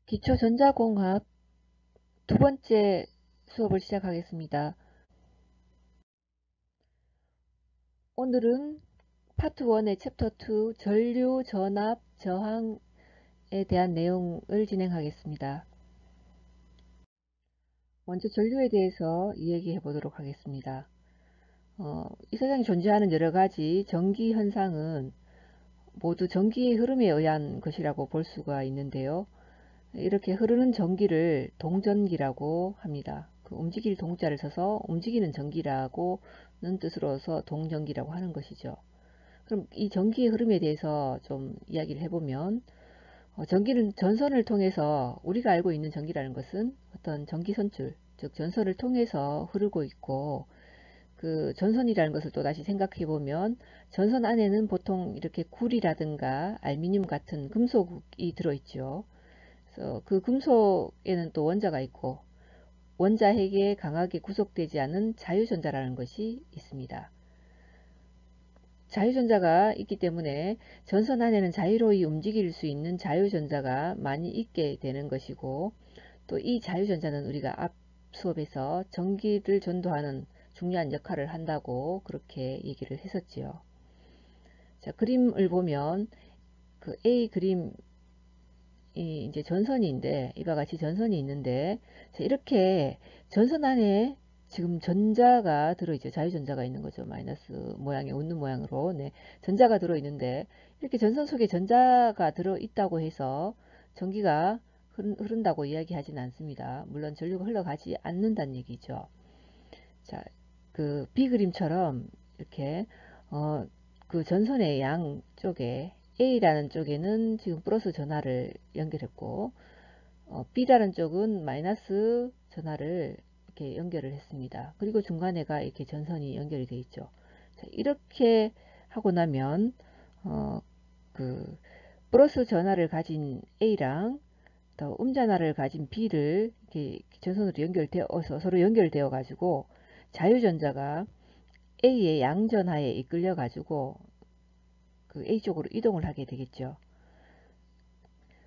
기초전자공학 두 번째 수업을 시작하겠습니다. 오늘은 파트 1의 챕터 2 전류, 전압, 저항에 대한 내용을 진행하겠습니다. 먼저 전류에 대해서 이야기해 보도록 하겠습니다. 이 세상에 존재하는 여러 가지 전기 현상은 모두 전기의 흐름에 의한 것이라고 볼 수가 있는데요. 이렇게 흐르는 전기를 동전기라고 합니다. 그 움직일 동자를 써서 움직이는 전기라고는 뜻으로서 동전기라고 하는 것이죠. 그럼 이 전기의 흐름에 대해서 좀 이야기를 해보면 전기는 전선을 통해서 우리가 알고 있는 전기라는 것은 어떤 전기 선출, 즉 전선을 통해서 흐르고 있고 그 전선이라는 것을 또 다시 생각해 보면 전선 안에는 보통 이렇게 구리라든가 알루미늄 같은 금속이 들어있죠. 그래서 그 금속에는 또 원자가 있고 원자핵에 강하게 구속되지 않은 자유전자라는 것이 있습니다. 자유전자가 있기 때문에 전선 안에는 자유로이 움직일 수 있는 자유전자가 많이 있게 되는 것이고 또 이 자유전자는 우리가 앞 수업에서 전기를 전도하는 중요한 역할을 한다고 그렇게 얘기를 했었지요. 자, 그림을 보면 그 A 그림 이 이제 전선인데 이와 같이 전선이 있는데 이렇게 전선 안에 지금 전자가 들어있죠. 자유전자가 있는 거죠. 마이너스 모양의 웃는 모양으로 네, 전자가 들어있는데 이렇게 전선 속에 전자가 들어있다고 해서 전기가 흐른다고 이야기하지는 않습니다. 물론 전류가 흘러가지 않는다는 얘기죠. 자, 그 B 그림처럼 이렇게 그 전선의 양쪽에 A라는 쪽에는 지금 플러스 전하를 연결했고 B라는 쪽은 마이너스 전하를 이렇게 연결을 했습니다. 그리고 중간에가 이렇게 전선이 연결이 되어 있죠. 자, 이렇게 하고 나면 그 플러스 전하를 가진 A랑 더 음전하를 가진 B를 이렇게 전선으로 연결되어서 서로 연결되어 가지고 자유전자가 A의 양전하에 이끌려 가지고 그 A 쪽으로 이동을 하게 되겠죠.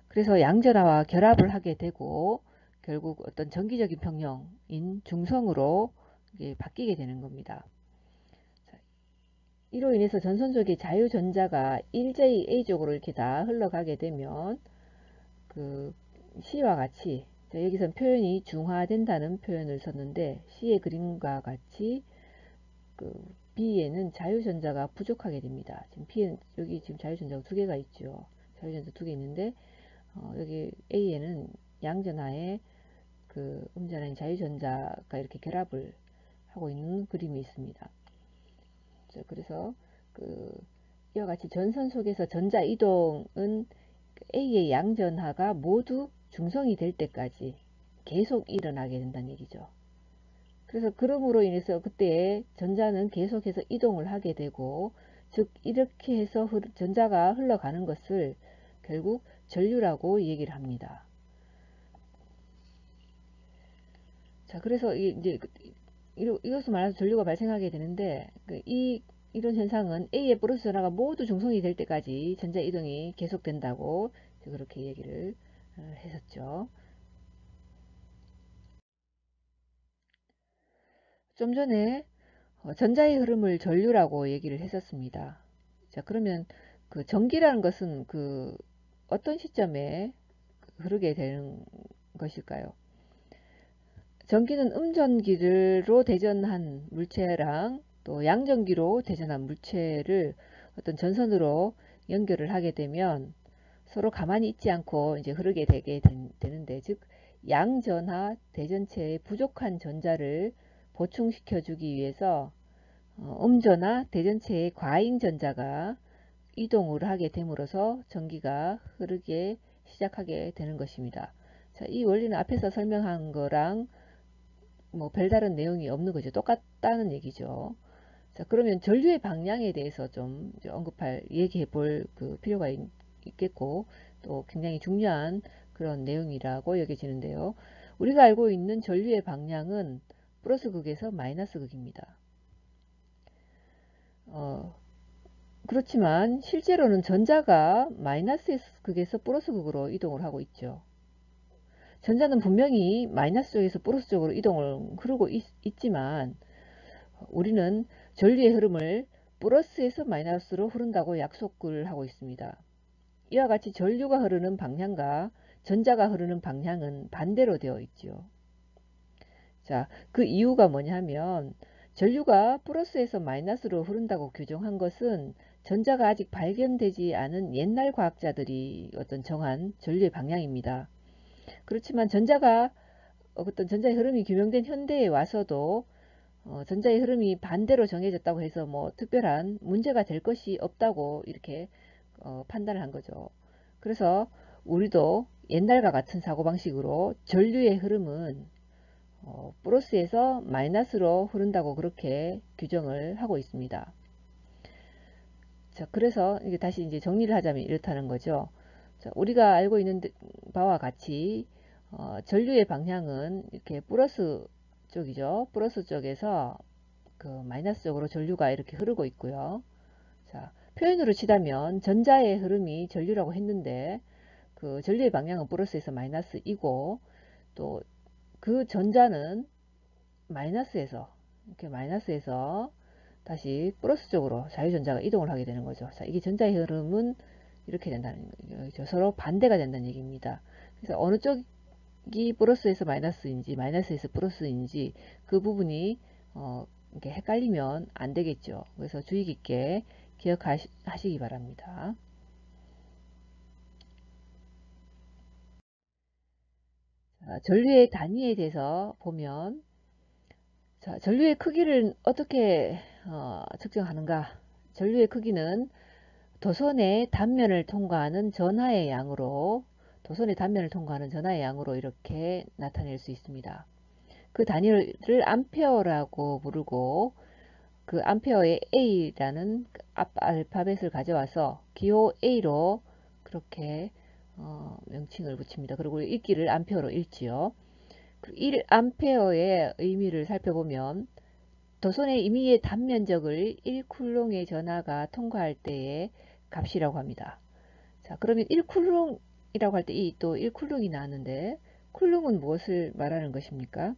그래서 양전하와 결합을 하게 되고 결국 어떤 정기적인 평형인 중성으로 바뀌게 되는 겁니다. 이로 인해서 전선 속의 자유전자가 일제히 A 쪽으로 이렇게 다 흘러가게 되면 그 C와 같이 여기선 표현이 중화된다는 표현을 썼는데 C의 그림과 같이 그 B에는 자유전자가 부족하게 됩니다. 지금 B는 여기 지금 자유전자가 두 개가 있죠. 자유전자 두 개 있는데 여기 A에는 양전하에 그 음전하인 자유전자가 이렇게 결합을 하고 있는 그림이 있습니다. 그래서 그 이와 같이 전선 속에서 전자 이동은 A의 양전하가 모두 중성이 될 때까지 계속 일어나게 된다는 얘기죠. 그래서 그럼으로 인해서 그때 전자는 계속해서 이동을 하게 되고 즉 이렇게 해서 전자가 흘러가는 것을 결국 전류라고 얘기를 합니다. 자, 그래서 이제 이것을 말해서 전류가 발생하게 되는데 이런 현상은 A의 플러스 전하가 모두 중성이 될 때까지 전자 이동이 계속된다고 그렇게 얘기를 했었죠. 좀 전에 전자의 흐름을 전류라고 얘기를 했었습니다. 자, 그러면 그 전기라는 것은 그 어떤 시점에 흐르게 되는 것일까요? 전기는 음전기로 대전한 물체랑 또 양전기로 대전한 물체를 어떤 전선으로 연결을 하게 되면 서로 가만히 있지 않고 이제 흐르게 되는데, 즉 양전하 대전체의 부족한 전자를 보충시켜 주기 위해서 음전하 대전체의 과잉 전자가 이동을 하게 됨으로써 전기가 흐르게 시작하게 되는 것입니다. 자, 이 원리는 앞에서 설명한 거랑 뭐 별다른 내용이 없는 거죠. 똑같다는 얘기죠. 자, 그러면 전류의 방향에 대해서 좀 얘기해 볼 그 필요가 있겠고, 또 굉장히 중요한 그런 내용이라고 여겨지는데요. 우리가 알고 있는 전류의 방향은 플러스 극에서 마이너스 극입니다. 그렇지만 실제로는 전자가 마이너스 극에서 플러스 극으로 이동을 하고 있죠. 전자는 분명히 마이너스 쪽에서 플러스 쪽으로 이동을 흐르고 있지만 우리는 전류의 흐름을 플러스에서 마이너스로 흐른다고 약속을 하고 있습니다. 이와 같이 전류가 흐르는 방향과 전자가 흐르는 방향은 반대로 되어 있지요. 자, 그 이유가 뭐냐면 전류가 플러스에서 마이너스로 흐른다고 규정한 것은 전자가 아직 발견되지 않은 옛날 과학자들이 어떤 정한 전류의 방향입니다. 그렇지만 전자가 어떤 전자의 흐름이 규명된 현대에 와서도 전자의 흐름이 반대로 정해졌다고 해서 뭐 특별한 문제가 될 것이 없다고 이렇게 판단을 한 거죠. 그래서 우리도 옛날과 같은 사고방식으로 전류의 흐름은 플러스에서 마이너스로 흐른다고 그렇게 규정을 하고 있습니다. 자, 그래서 이게 다시 이제 정리를 하자면 이렇다는 거죠. 자, 우리가 알고 있는 바와 같이 전류의 방향은 이렇게 플러스 쪽이죠. 플러스 쪽에서 그 마이너스 쪽으로 전류가 이렇게 흐르고 있고요. 자, 표현으로 치자면 전자의 흐름이 전류라고 했는데 그 전류의 방향은 플러스에서 마이너스이고 또 그 전자는 마이너스에서 이렇게 마이너스에서 다시 플러스 쪽으로 자유전자가 이동을 하게 되는 거죠. 자, 이게 전자의 흐름은 이렇게 된다는 거죠. 서로 반대가 된다는 얘기입니다. 그래서 어느 쪽이 플러스에서 마이너스인지 마이너스에서 플러스인지 그 부분이 이렇게 헷갈리면 안 되겠죠. 그래서 주의 깊게 기억하시기 바랍니다. 자, 전류의 단위에 대해서 보면 자, 전류의 크기를 어떻게 측정하는가? 전류의 크기는 도선의 단면을 통과하는 전하의 양으로 이렇게 나타낼 수 있습니다. 그 단위를 암페어라고 부르고 그 암페어에 A라는 앞 알파벳을 가져와서 기호 A로 그렇게 명칭을 붙입니다. 그리고 읽기를 암페어로 읽지요. 1암페어의 의미를 살펴보면 도선의 임의의 단면적을 1쿨롱의 전하가 통과할 때의 값이라고 합니다. 자, 그러면 1쿨롱이라고 할 때 이 또 1쿨롱이 나왔는데 쿨롱은 무엇을 말하는 것입니까?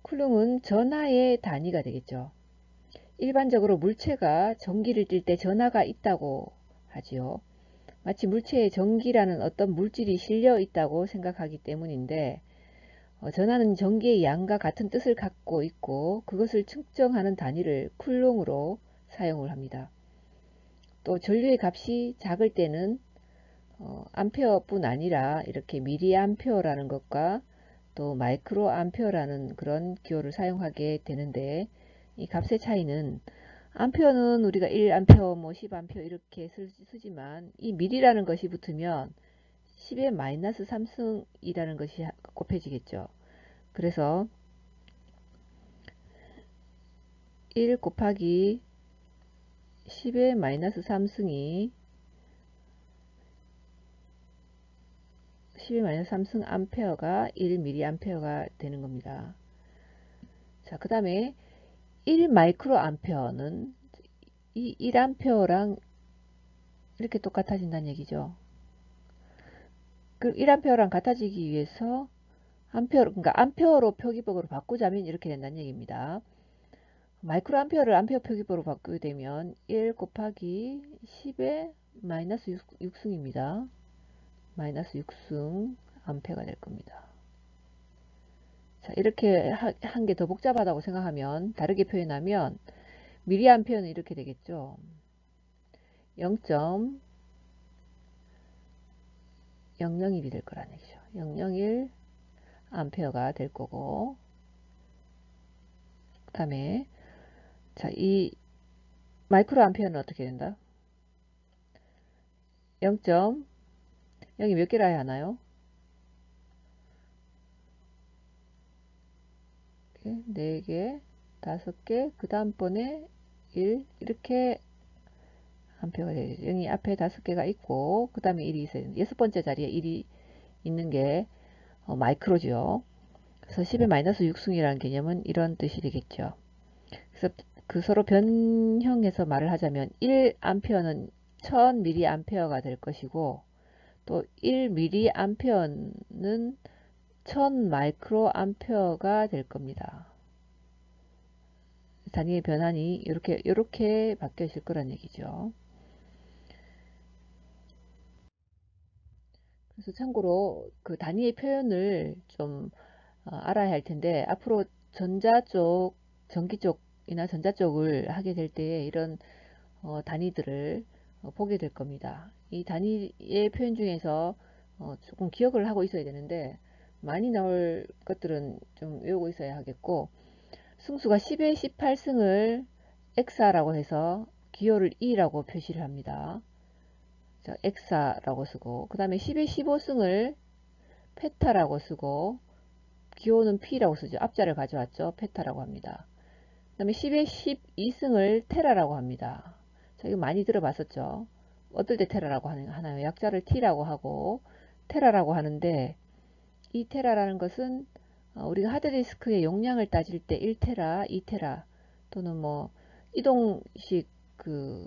쿨롱은 전하의 단위가 되겠죠. 일반적으로 물체가 전기를 띌 때 전하가 있다고 하지요. 마치 물체에 전기라는 어떤 물질이 실려 있다고 생각하기 때문인데 전하는 전기의 양과 같은 뜻을 갖고 있고 그것을 측정하는 단위를 쿨롱으로 사용을 합니다. 또 전류의 값이 작을 때는 암페어뿐 아니라 이렇게 미리암페어라는 것과 또 마이크로 암페어라는 그런 기호를 사용하게 되는데 이 값의 차이는 암페어는 우리가 1암페어, 뭐 10암페어 이렇게 쓰지만 이 미리라는 것이 붙으면 10의 마이너스 3승이라는 것이 곱해지겠죠. 그래서 1 곱하기 10의 마이너스 3승이 10의 마이너스 3승 암페어가 1mA가 되는 겁니다. 자, 그 다음에 1 마이크로 암페어는 이 1암페어랑 이렇게 똑같아진다는 얘기죠. 그 1암페어랑 같아지기 위해서 그러니까 암페어로 표기법으로 바꾸자면 이렇게 된다는 얘기입니다. 마이크로 암페어를 암페어 표기법으로 바꾸게 되면 1 곱하기 10의 마이너스 6승입니다. 마이너스 6승 암페어가 될 겁니다. 자, 이렇게 한 게 더 복잡하다고 생각하면 다르게 표현하면 미리암페어는 이렇게 되겠죠. 0.001이 될 거라는 얘기죠. 001 암페어가 될 거고 그 다음에 자, 이 마이크로 암페어는 어떻게 된다? 0.0이 몇 개라 하나요? 4개, 5개, 그 다음번에 1 이렇게 암페어가 되죠. 0이 앞에 5개가 있고 그 다음에 1이 있어요. 6번째 자리에 1이 있는 게 마이크로죠. 그래서 10의 마이너스 6승이라는 개념은 이런 뜻이 되겠죠. 그래서 그 서로 변형해서 말을 하자면 1암페어는 1000mA가 될 것이고 또 1mA는 1000 마이크로 암페어가 될 겁니다. 단위의 변환이 이렇게 바뀌어질 거란 얘기죠. 그래서 참고로 그 단위의 표현을 좀 알아야 할 텐데, 앞으로 전자 쪽, 전기 쪽이나 전자 쪽을 하게 될 때 이런 단위들을 보게 될 겁니다. 이 단위의 표현 중에서 조금 기억을 하고 있어야 되는데, 많이 나올 것들은 좀 외우고 있어야 하겠고, 승수가 10에 18승을 엑사라고 해서 기호를 E라고 표시를 합니다. 자, 엑사라고 쓰고, 그 다음에 10에 15승을 페타라고 쓰고, 기호는 P라고 쓰죠. 앞자를 가져왔죠. 페타라고 합니다. 그 다음에 10에 12승을 테라라고 합니다. 자, 이거 많이 들어봤었죠. 어떨 때 테라라고 하나요? 약자를 T라고 하고 테라라고 하는데, 이 테라라는 것은 우리가 하드디스크의 용량을 따질 때 1테라, 2테라 또는 뭐 이동식 그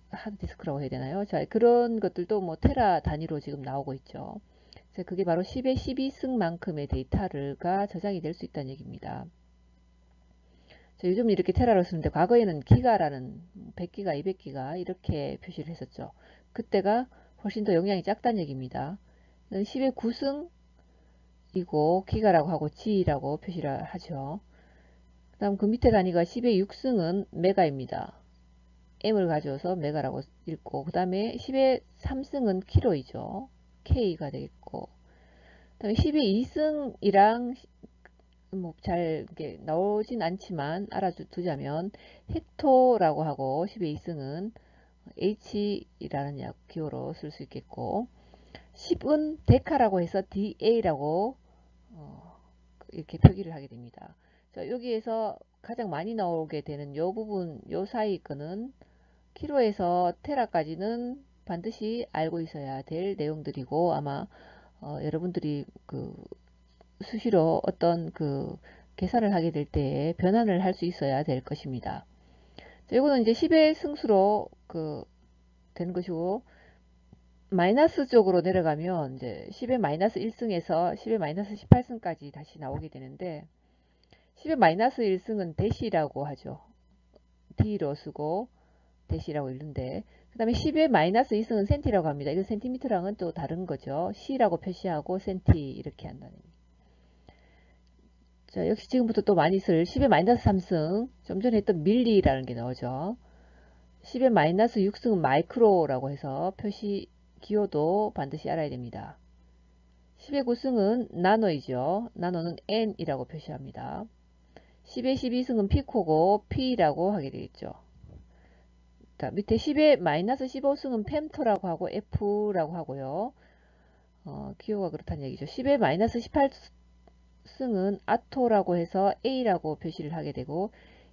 하드디스크라고 해야 되나요? 자, 그런 것들도 뭐 테라 단위로 지금 나오고 있죠. 자, 그게 바로 10의 12승만큼의 데이터가 저장이 될 수 있다는 얘기입니다. 자, 요즘 이렇게 테라로 쓰는데 과거에는 기가라는 100기가, 200기가 이렇게 표시를 했었죠. 그때가 훨씬 더 용량이 작다는 얘기입니다. 10의 9승이고 기가라고 하고 G라고 표시를 하죠. 그 다음 그 밑에 단위가 10의 6승은 메가입니다. M을 가져와서 메가라고 읽고, 그 다음에 10의 3승은 킬로이죠. K가 되겠고, 그 다음에 10의 2승이랑 뭐 잘 나오진 않지만 알아두자면 헥토라고 하고, 10의 2승은 H라는 기호로 쓸 수 있겠고, 10은 데카라고 해서 DA라고 이렇게 표기를 하게 됩니다. 자, 여기에서 가장 많이 나오게 되는 요 부분, 요 사이 거는 키로에서 테라까지는 반드시 알고 있어야 될 내용들이고, 아마 여러분들이 그 수시로 어떤 그 계산을 하게 될 때에 변환을 할 수 있어야 될 것입니다. 자, 이거는 이제 10의 승수로 되는 것이고, 마이너스 쪽으로 내려가면 이제 10의 마이너스 1승에서 10의 마이너스 18승까지 다시 나오게 되는데, 10의 마이너스 1승은 대시라고 하죠. D로 쓰고 대시라고 읽는데, 그 다음에 10의 마이너스 2승은 센티라고 합니다. 이건 센티미터랑은 또 다른 거죠. C라고 표시하고 센티 이렇게 한다는. 자, 역시 지금부터 또 많이 쓸 10의 마이너스 3승, 좀 전에 했던 밀리라는 게 나오죠. 10의 마이너스 6승은 마이크로라고 해서 표시 기호도 반드시 알아야 됩니다. 10의 9승은 나노이죠. 나노는 N이라고 표시합니다. 10의 12승은 피코고 P라고 하게 되겠죠. 자, 밑에 10의 마이너스 15승은 펜토라고 하고 F라고 하고요. 기호가 그렇다는 얘기죠. 10의 마이너스 18승은 아토라고 해서 A라고 표시를 하게 되고,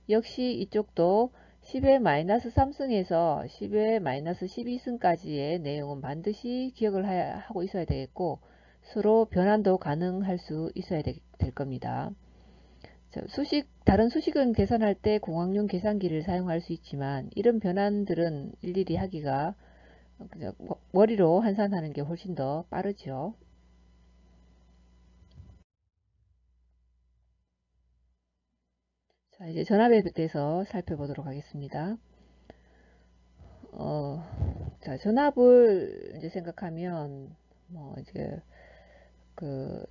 역시 이쪽도 10의 마이너스 3승에서 10의 마이너스 12승까지의 내용은 반드시 기억을 하고 있어야 되겠고, 서로 변환도 가능할 수 있어야 될 겁니다. 자, 다른 수식은 계산할 때 공학용 계산기를 사용할 수 있지만, 이런 변환들은 일일이 하기가 그냥 머리로 환산하는 게 훨씬 더 빠르죠. 자, 이제 전압에 대해서 살펴보도록 하겠습니다. 어, 자, 전압을 이제 생각하면, 뭐, 이제,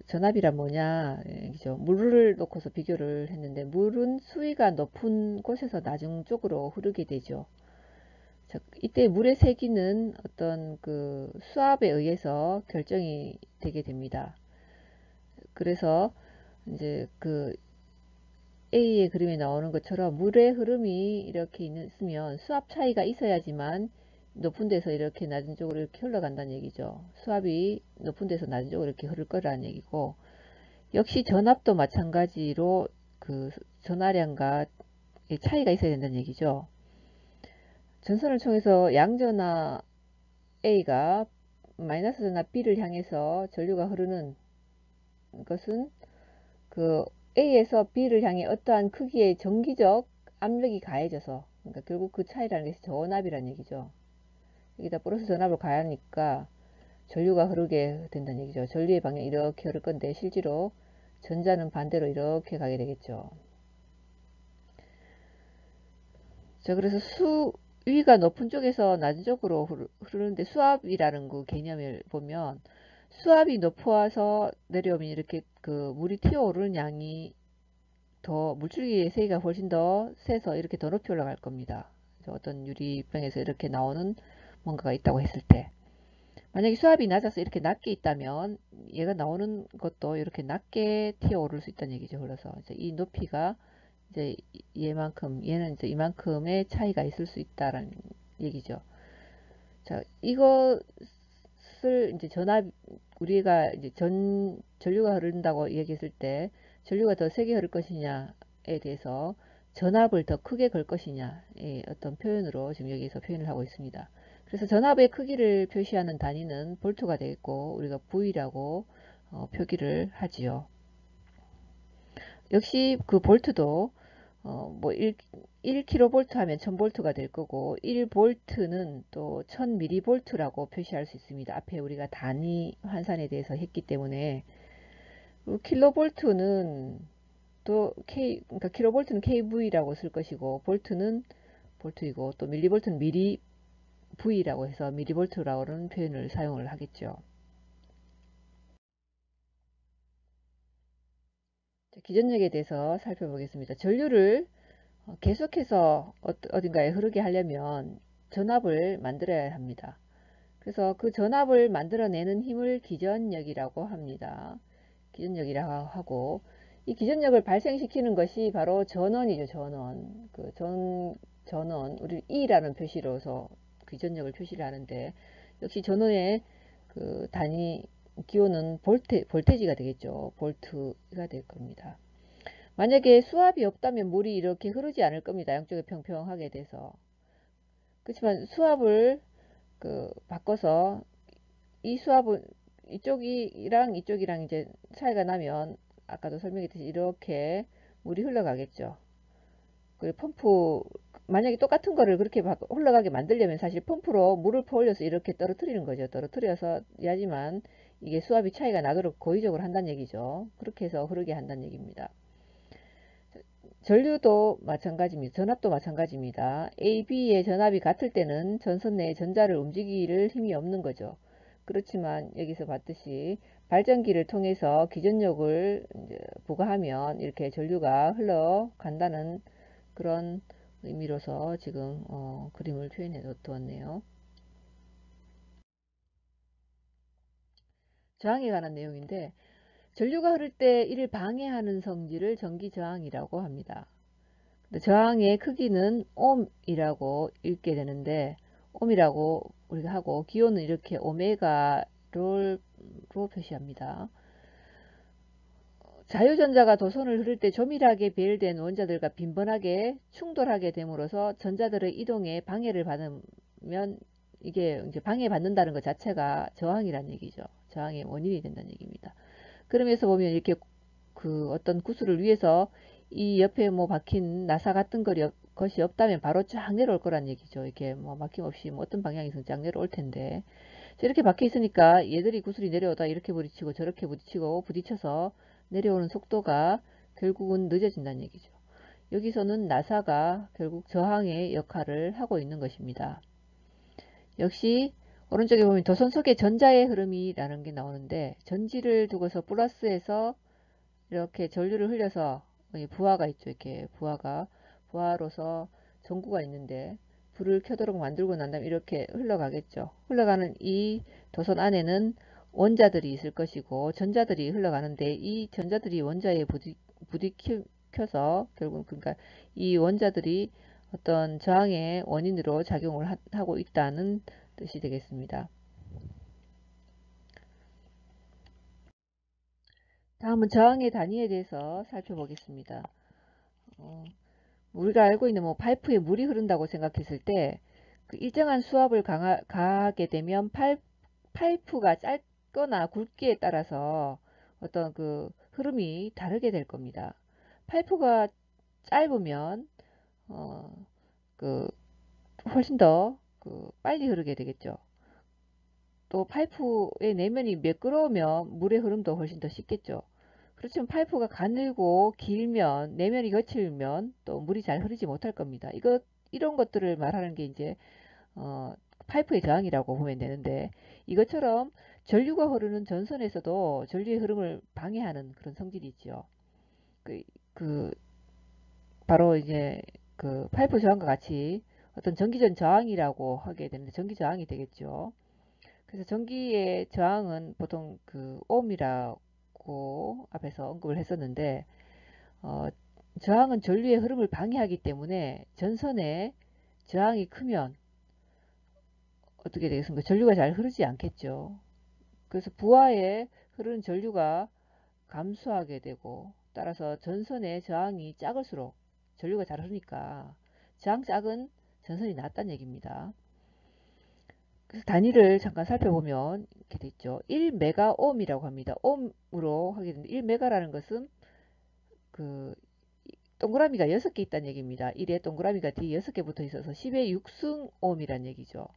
전압이란 뭐냐, 이죠. 물을 놓고서 비교를 했는데, 물은 수위가 높은 곳에서 낮은 쪽으로 흐르게 되죠. 자, 이때 물의 세기는 어떤 수압에 의해서 결정이 되게 됩니다. 그래서 이제 A의 그림에 나오는 것처럼 물의 흐름이 이렇게 있으면 수압 차이가 있어야지만 높은 데서 이렇게 낮은 쪽으로 이렇게 흘러간다는 얘기죠. 수압이 높은 데서 낮은 쪽으로 이렇게 흐를 거라는 얘기고, 역시 전압도 마찬가지로 전하량과 차이가 있어야 된다는 얘기죠. 전선을 통해서 양전하 A가 마이너스 전하 B를 향해서 전류가 흐르는 것은 A에서 B를 향해 어떠한 크기의 정기적 압력이 가해져서, 그러니까 결국 그 차이라는 것이 전압이라는 얘기죠. 여기다 플러스 전압을 가하니까 전류가 흐르게 된다는 얘기죠. 전류의 방향이 이렇게 흐를 건데 실제로 전자는 반대로 이렇게 가게 되겠죠. 자, 그래서 위가 높은 쪽에서 낮은 쪽으로 흐르는데 수압이라는 그 개념을 보면 수압이 높아서 내려오면 이렇게 그 물이 튀어오르는 양이 더 물줄기의 세기가 훨씬 더 세서 이렇게 더 높이 올라갈 겁니다. 어떤 유리병에서 이렇게 나오는 뭔가가 있다고 했을 때 만약에 수압이 낮아서 이렇게 낮게 있다면 얘가 나오는 것도 이렇게 낮게 튀어오를 수 있다는 얘기죠. 그래서 이제 이 높이가 이제 얘는 이제 이만큼의 차이가 있을 수 있다라는 얘기죠. 자, 이것을 이제 우리가 이제 전류가 흐른다고 얘기했을 때 전류가 더 세게 흐를 것이냐에 대해서 전압을 더 크게 걸 것이냐의 어떤 표현으로 지금 여기서 표현을 하고 있습니다. 그래서 전압의 크기를 표시하는 단위는 볼트가 되겠고 우리가 V라고 표기를 하지요. 역시 그 볼트도 뭐 1kV 하면 1000V가 될 거고 1V는 또 1000mV라고 표시할 수 있습니다. 앞에 우리가 단위 환산에 대해서 했기 때문에 킬로볼트는 또 그러니까 킬로볼트는 kV라고 쓸 것이고 볼트는 볼트이고 또 밀리볼트는 V라고 해서 밀리볼트라는 표현을 사용을 하겠죠. 기전력에 대해서 살펴보겠습니다. 전류를 계속해서 어딘가에 흐르게 하려면 전압을 만들어야 합니다. 그래서 그 전압을 만들어내는 힘을 기전력이라고 합니다. 기전력이라고 하고 이 기전력을 발생시키는 것이 바로 전원이죠. 전원. 전원 우리 E라는 표시로서 기전력을 표시를 하는데 역시 전원의 그 단위 기호는 볼테지가 되겠죠. 볼트가 될 겁니다. 만약에 수압이 없다면 물이 이렇게 흐르지 않을 겁니다. 양쪽에 평평하게 돼서. 그렇지만 수압을 바꿔서 이 수압은 이쪽이랑 이제 차이가 나면 아까도 설명했듯이 이렇게 물이 흘러가겠죠. 그리고 만약에 똑같은 거를 그렇게 흘러가게 만들려면 사실 펌프로 물을 퍼올려서 이렇게 떨어뜨리는 거죠. 떨어뜨려서 야지만 이게 수압이 차이가 나도록 고의적으로 한다는 얘기죠. 그렇게 해서 흐르게 한다는 얘기입니다. 전류도 마찬가지입니다. 전압도 마찬가지입니다. A, B의 전압이 같을 때는 전선 내에 전자를 움직일 힘이 없는 거죠. 그렇지만 여기서 봤듯이 발전기를 통해서 기전력을 부과하면 이렇게 전류가 흘러간다는 그런 의미로서 지금 그림을 표현해 두었네요. 저항에 관한 내용인데 전류가 흐를 때 이를 방해하는 성질을 전기저항이라고 합니다. 저항의 크기는 옴이라고 읽게 되는데 옴이라고 우리가 하고 기호는 이렇게 오메가로 표시합니다. 자유전자가 도선을 흐를 때 조밀하게 배열된 원자들과 빈번하게 충돌하게 됨으로써 전자들의 이동에 방해를 받으면 이게 이제 방해받는다는 것 자체가 저항이라는 얘기죠. 저항의 원인이 된다는 얘기입니다. 그러면서 보면 이렇게 그 어떤 구슬을 위해서 이 옆에 뭐 박힌 나사 같은 것이 없다면 바로 쫙 내려올 거란 얘기죠. 이렇게 뭐 막힘없이 뭐 어떤 방향에서 쫙 내려올 텐데 이렇게 박혀 있으니까 얘들이 구슬이 내려오다 이렇게 부딪히고 저렇게 부딪히고 부딪혀서 내려오는 속도가 결국은 늦어진다는 얘기죠. 여기서는 나사가 결국 저항의 역할을 하고 있는 것입니다. 역시 오른쪽에 보면 도선 속의 전자의 흐름이라는 게 나오는데 전지를 두고서 플러스에서 이렇게 전류를 흘려서 부하가 있죠. 이렇게 부하로서 전구가 있는데 불을 켜도록 만들고 난 다음에 이렇게 흘러가겠죠. 흘러가는 이 도선 안에는 원자들이 있을 것이고 전자들이 흘러가는데 이 전자들이 원자에 부딪혀서 결국 그러니까 이 원자들이 어떤 저항의 원인으로 작용을 하고 있다는 뜻이 되겠습니다. 다음은 저항의 단위에 대해서 살펴보겠습니다. 우리가 알고 있는 뭐 파이프에 물이 흐른다고 생각했을 때 그 일정한 수압을 가하게 되면 파이프가 짧거나 굵기에 따라서 어떤 그 흐름이 다르게 될 겁니다. 파이프가 짧으면 그 훨씬 더 빨리 흐르게 되겠죠. 또 파이프의 내면이 매끄러우면 물의 흐름도 훨씬 더 쉽겠죠. 그렇지만 파이프가 가늘고 길면 내면이 거칠면 또 물이 잘 흐르지 못할 겁니다. 이런 것들을 말하는 게 이제 어, 파이프의 저항이라고 보면 되는데 이것처럼 전류가 흐르는 전선에서도 전류의 흐름을 방해하는 그런 성질이 있죠. 그, 그 바로 이제 그 파이프 저항과 같이 어떤 전기전 저항이라고 하게 되는데 전기 저항이 되겠죠. 그래서 전기의 저항은 보통 그 옴이라고 앞에서 언급을 했었는데 어, 저항은 전류의 흐름을 방해하기 때문에 전선에 저항이 크면 어떻게 되겠습니까? 전류가 잘 흐르지 않겠죠. 그래서 부하에 흐르는 전류가 감소하게 되고 따라서 전선의 저항이 작을수록 전류가 잘 흐르니까 저항 작은 전선이 낫다는 얘기입니다. 그래서 단위를 잠깐 살펴보면 이렇게 돼 있죠. 1메가옴이라고 합니다. 옴으로 하게 되는데 1메가라는 것은 그 동그라미가 6개 있다는 얘기입니다. 1에 동그라미가 뒤에 6개 붙어 있어서 10의 6승 옴이라는 얘기죠.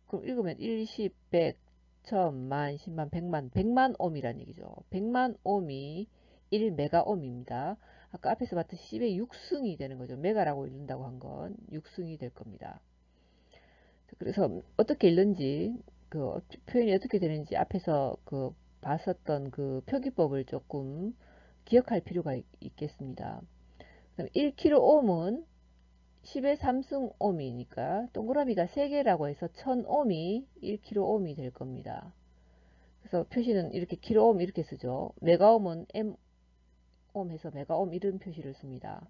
그럼 읽으면 1, 10, 100, 1000, 만, 10만, 100만, 100만 옴이라는 얘기죠. 100만 옴이 1메가옴입니다. 아까 앞에서 봤듯이 10의 6승이 되는 거죠. 메가라고 읽는다고 한 건 6승이 될 겁니다. 그래서 어떻게 읽는지 그 표현이 어떻게 되는지 앞에서 그 봤었던 그 표기법을 조금 기억할 필요가 있겠습니다. 그럼 1kΩ은 10의 3승 옴이니까 동그라미가 3개라고 해서 1000옴이 1kΩ이 될 겁니다. 그래서 표시는 이렇게 킬로옴 이렇게 쓰죠. 메가옴은 M옴 해서 메가옴 이런 표시를 씁니다.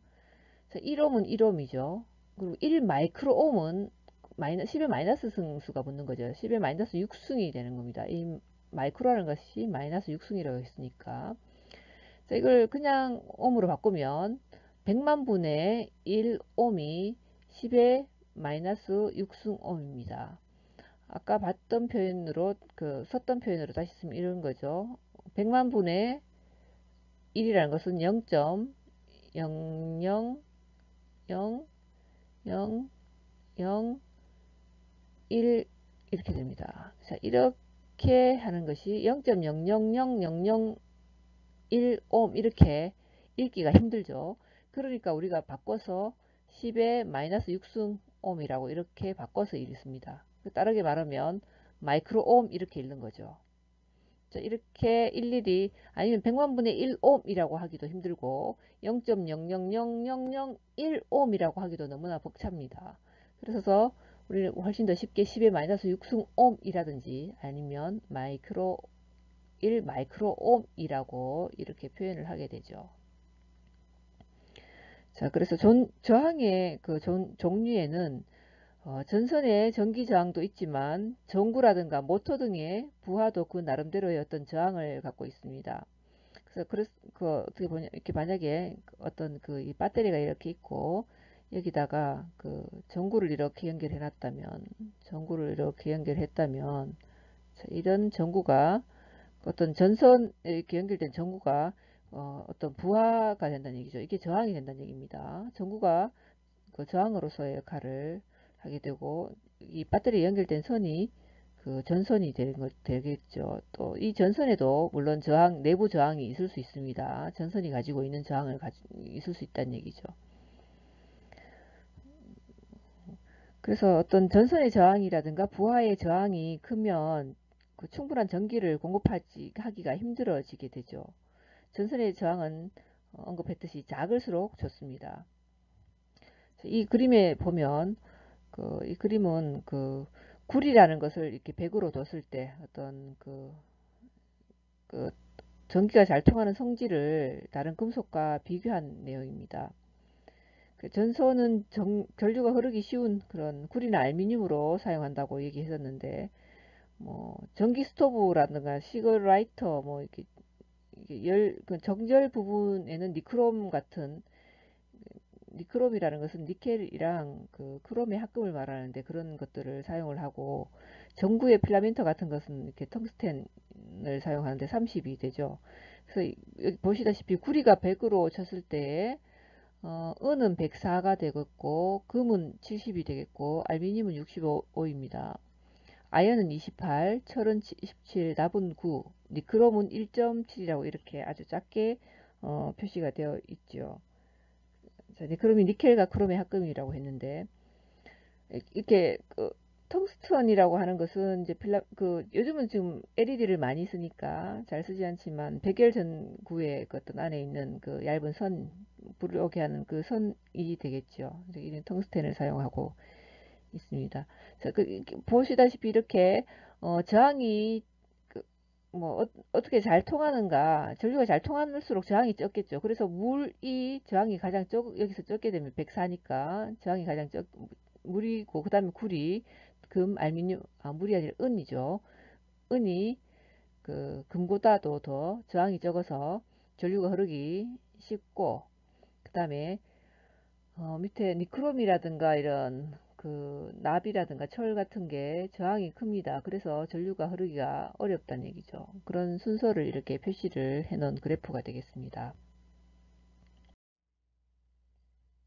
그래서 1옴은 1옴이죠. 그리고 1마이크로옴은 10의 마이너스 승수가 붙는 거죠. 10의 마이너스 6승이 되는 겁니다. 이 마이크로라는 것이 마이너스 6승이라고 했으니까. 자, 이걸 그냥 옴으로 바꾸면 100만 분의 1옴이 10의 마이너스 6승 옴입니다. 아까 봤던 표현으로 썼던 표현으로 다시 쓰면 이런 거죠. 100만 분의 1이라는 것은 0.0000001 이렇게 됩니다. 자, 이렇게 하는 것이 0.000001옴 이렇게 읽기가 힘들죠. 그러니까 우리가 바꿔서 10의 마이너스 6승 옴이라고 이렇게 바꿔서 읽습니다. 다르게 말하면 마이크로옴 이렇게 읽는 거죠. 자, 이렇게 일일이 아니면 100만 분의 1옴이라고 하기도 힘들고 0.000001옴이라고 하기도 너무나 벅찹니다. 그래서 우리는 훨씬 더 쉽게 10의 마이너스 6승 옴이라든지 아니면 마이크로 1 마이크로옴이라고 이렇게 표현을 하게 되죠. 자, 그래서 저항의 종류에는 전선의 전기 저항도 있지만 전구라든가 모터 등의 부하도 그 나름대로의 어떤 저항을 갖고 있습니다. 그래서 어떻게 보냐 이렇게 만약에 어떤 이 배터리가 이렇게 있고 여기다가 그 전구를 이렇게 연결했다면 자, 이런 전구가 어떤 전선에 이렇게 연결된 전구가 어떤 부하가 된다는 얘기죠. 이게 저항이 된다는 얘기입니다. 전구가 그 저항으로서의 역할을 하게 되고 이 배터리에 연결된 선이 그 전선이 되겠죠. 또 이 전선에도 물론 내부 저항이 있을 수 있습니다. 전선이 가지고 있는 저항을 있을 수 있다는 얘기죠. 그래서 어떤 전선의 저항이라든가 부하의 저항이 크면 그 충분한 전기를 공급하기가 힘들어지게 되죠. 전선의 저항은 언급했듯이 작을수록 좋습니다. 이 그림에 보면 이 그림은 굴이라는 것을 이렇게 100으로 뒀을 때 어떤 그 전기가 잘 통하는 성질을 다른 금속과 비교한 내용입니다. 전선은 전류가 흐르기 쉬운 그런 굴이나 알루미늄으로 사용한다고 얘기했었는데 뭐 전기 스토브라든가 시그라이터 뭐 이렇게 정절 부분에는 니크롬 같은 니크롬이라는 것은 니켈이랑 크롬의 합금을 말하는데 그런 것들을 사용을 하고 전구의 필라멘트 같은 것은 이렇게 텅스텐을 사용하는데 30이 되죠. 그래서 여기 보시다시피 구리가 100으로 쳤을 때 은은 104가 되겠고 금은 70이 되겠고 알루미늄은 65입니다. 아연은 28, 철은 17, 납은 9, 니크롬은 1.7이라고 이렇게 아주 작게 표시가 되어 있죠. 자, 니크롬이 니켈과 크롬의 합금이라고 했는데 이렇게 텅스턴이라고 하는 것은 이제 요즘은 지금 LED를 많이 쓰니까 잘 쓰지 않지만 백열 전구의 그 어떤 안에 있는 그 얇은 선, 불을 오게 하는 그 선이 되겠죠. 이런 텅스텐을 사용하고 있습니다. 자, 보시다시피 이렇게 저항이 떻게 잘 통하는가, 전류가 잘 통할수록 저항이 적겠죠. 그래서 물이 저항이 가장 여기서 적게 되면 104니까 저항이 가장 물이고, 그 다음에 구리, 금, 알루미늄, 물이 아니라 은이죠. 은이 금보다도 더 저항이 적어서 전류가 흐르기 쉽고, 그 다음에 밑에 니크롬이라든가 이런 납이라든가 철 같은 게 저항이 큽니다. 그래서 전류가 흐르기가 어렵다는 얘기죠. 그런 순서를 이렇게 표시를 해 놓은 그래프가 되겠습니다.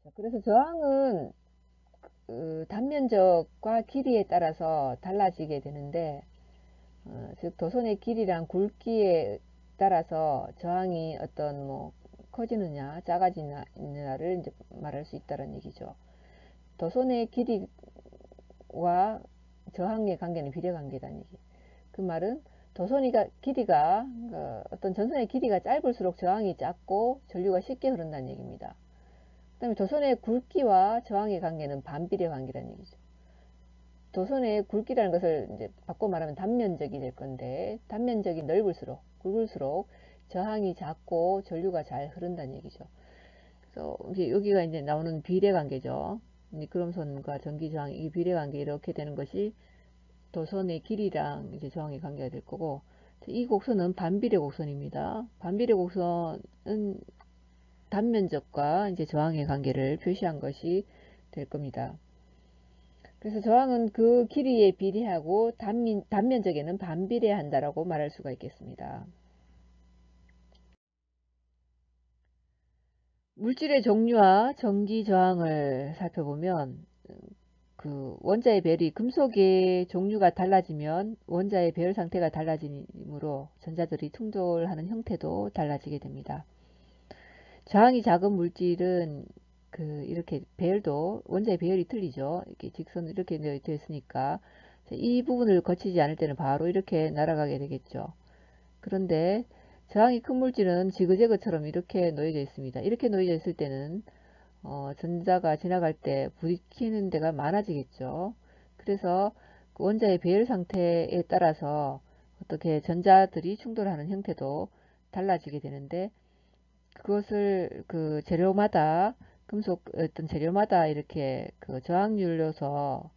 자, 그래서 저항은 단면적과 길이에 따라서 달라지게 되는데, 즉 도선의 길이랑 굵기에 따라서 저항이 어떤 커지느냐 작아지느냐를 이제 말할 수 있다는 얘기죠. 도선의 길이와 저항의 관계는 비례관계다는 얘기. 그 말은 길이가 어떤 전선의 길이가 짧을수록 저항이 작고 전류가 쉽게 흐른다는 얘기입니다. 그 다음에 도선의 굵기와 저항의 관계는 반비례 관계라는 얘기죠. 도선의 굵기라는 것을 이제 바꿔 말하면 단면적이 될 건데, 단면적이 굵을수록 저항이 작고 전류가 잘 흐른다는 얘기죠. 그래서 여기가 이제 나오는 비례 관계죠. 니크롬선과 전기 저항, 이 비례 관계 이렇게 되는 것이 도선의 길이랑 이제 저항의 관계가 될 거고, 이 곡선은 반비례 곡선입니다. 반비례 곡선은 단면적과 이제 저항의 관계를 표시한 것이 될 겁니다. 그래서 저항은 그 길이에 비례하고 단면적에는 반비례한다라고 말할 수가 있겠습니다. 물질의 종류와 전기 저항을 살펴보면 원자의 배열이 금속의 종류가 달라지면 원자의 배열 상태가 달라짐으로 전자들이 충돌하는 형태도 달라지게 됩니다. 저항이 작은 물질은 이렇게 원자의 배열이 틀리죠. 이렇게 직선으로 이렇게 되어 있으니까 이 부분을 거치지 않을 때는 바로 이렇게 날아가게 되겠죠. 그런데 저항이 큰 물질은 지그재그처럼 이렇게 놓여져 있습니다. 이렇게 놓여져 있을 때는 전자가 지나갈 때 부딪히는 데가 많아지겠죠. 그래서 원자의 배열 상태에 따라서 어떻게 전자들이 충돌하는 형태도 달라지게 되는데, 그것을 재료마다 금속 어떤 재료마다 이렇게 저항률로서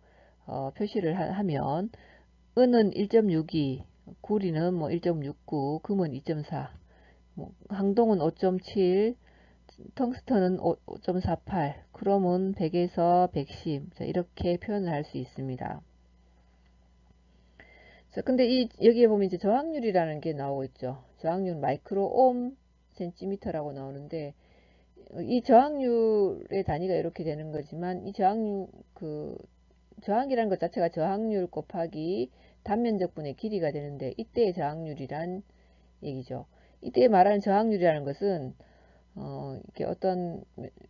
표시를 하면 은은 1.62, 구리는 1.69, 금은 2.4, 항동은 5.7, 텅스턴은 5.48, 크롬은 100에서 110, 이렇게 표현을 할 수 있습니다. 자, 근데 여기에 보면 이제 저항률이라는 게 나오고 있죠. 저항률 마이크로옴 센티미터라고 나오는데, 이 저항률의 단위가 이렇게 되는 거지만, 이 저항이라는 것 자체가 저항률 곱하기 단면적분의 길이가 되는데, 이때의 저항률이란 얘기죠. 이때 말하는 저항률이라는 것은 이렇게 어떤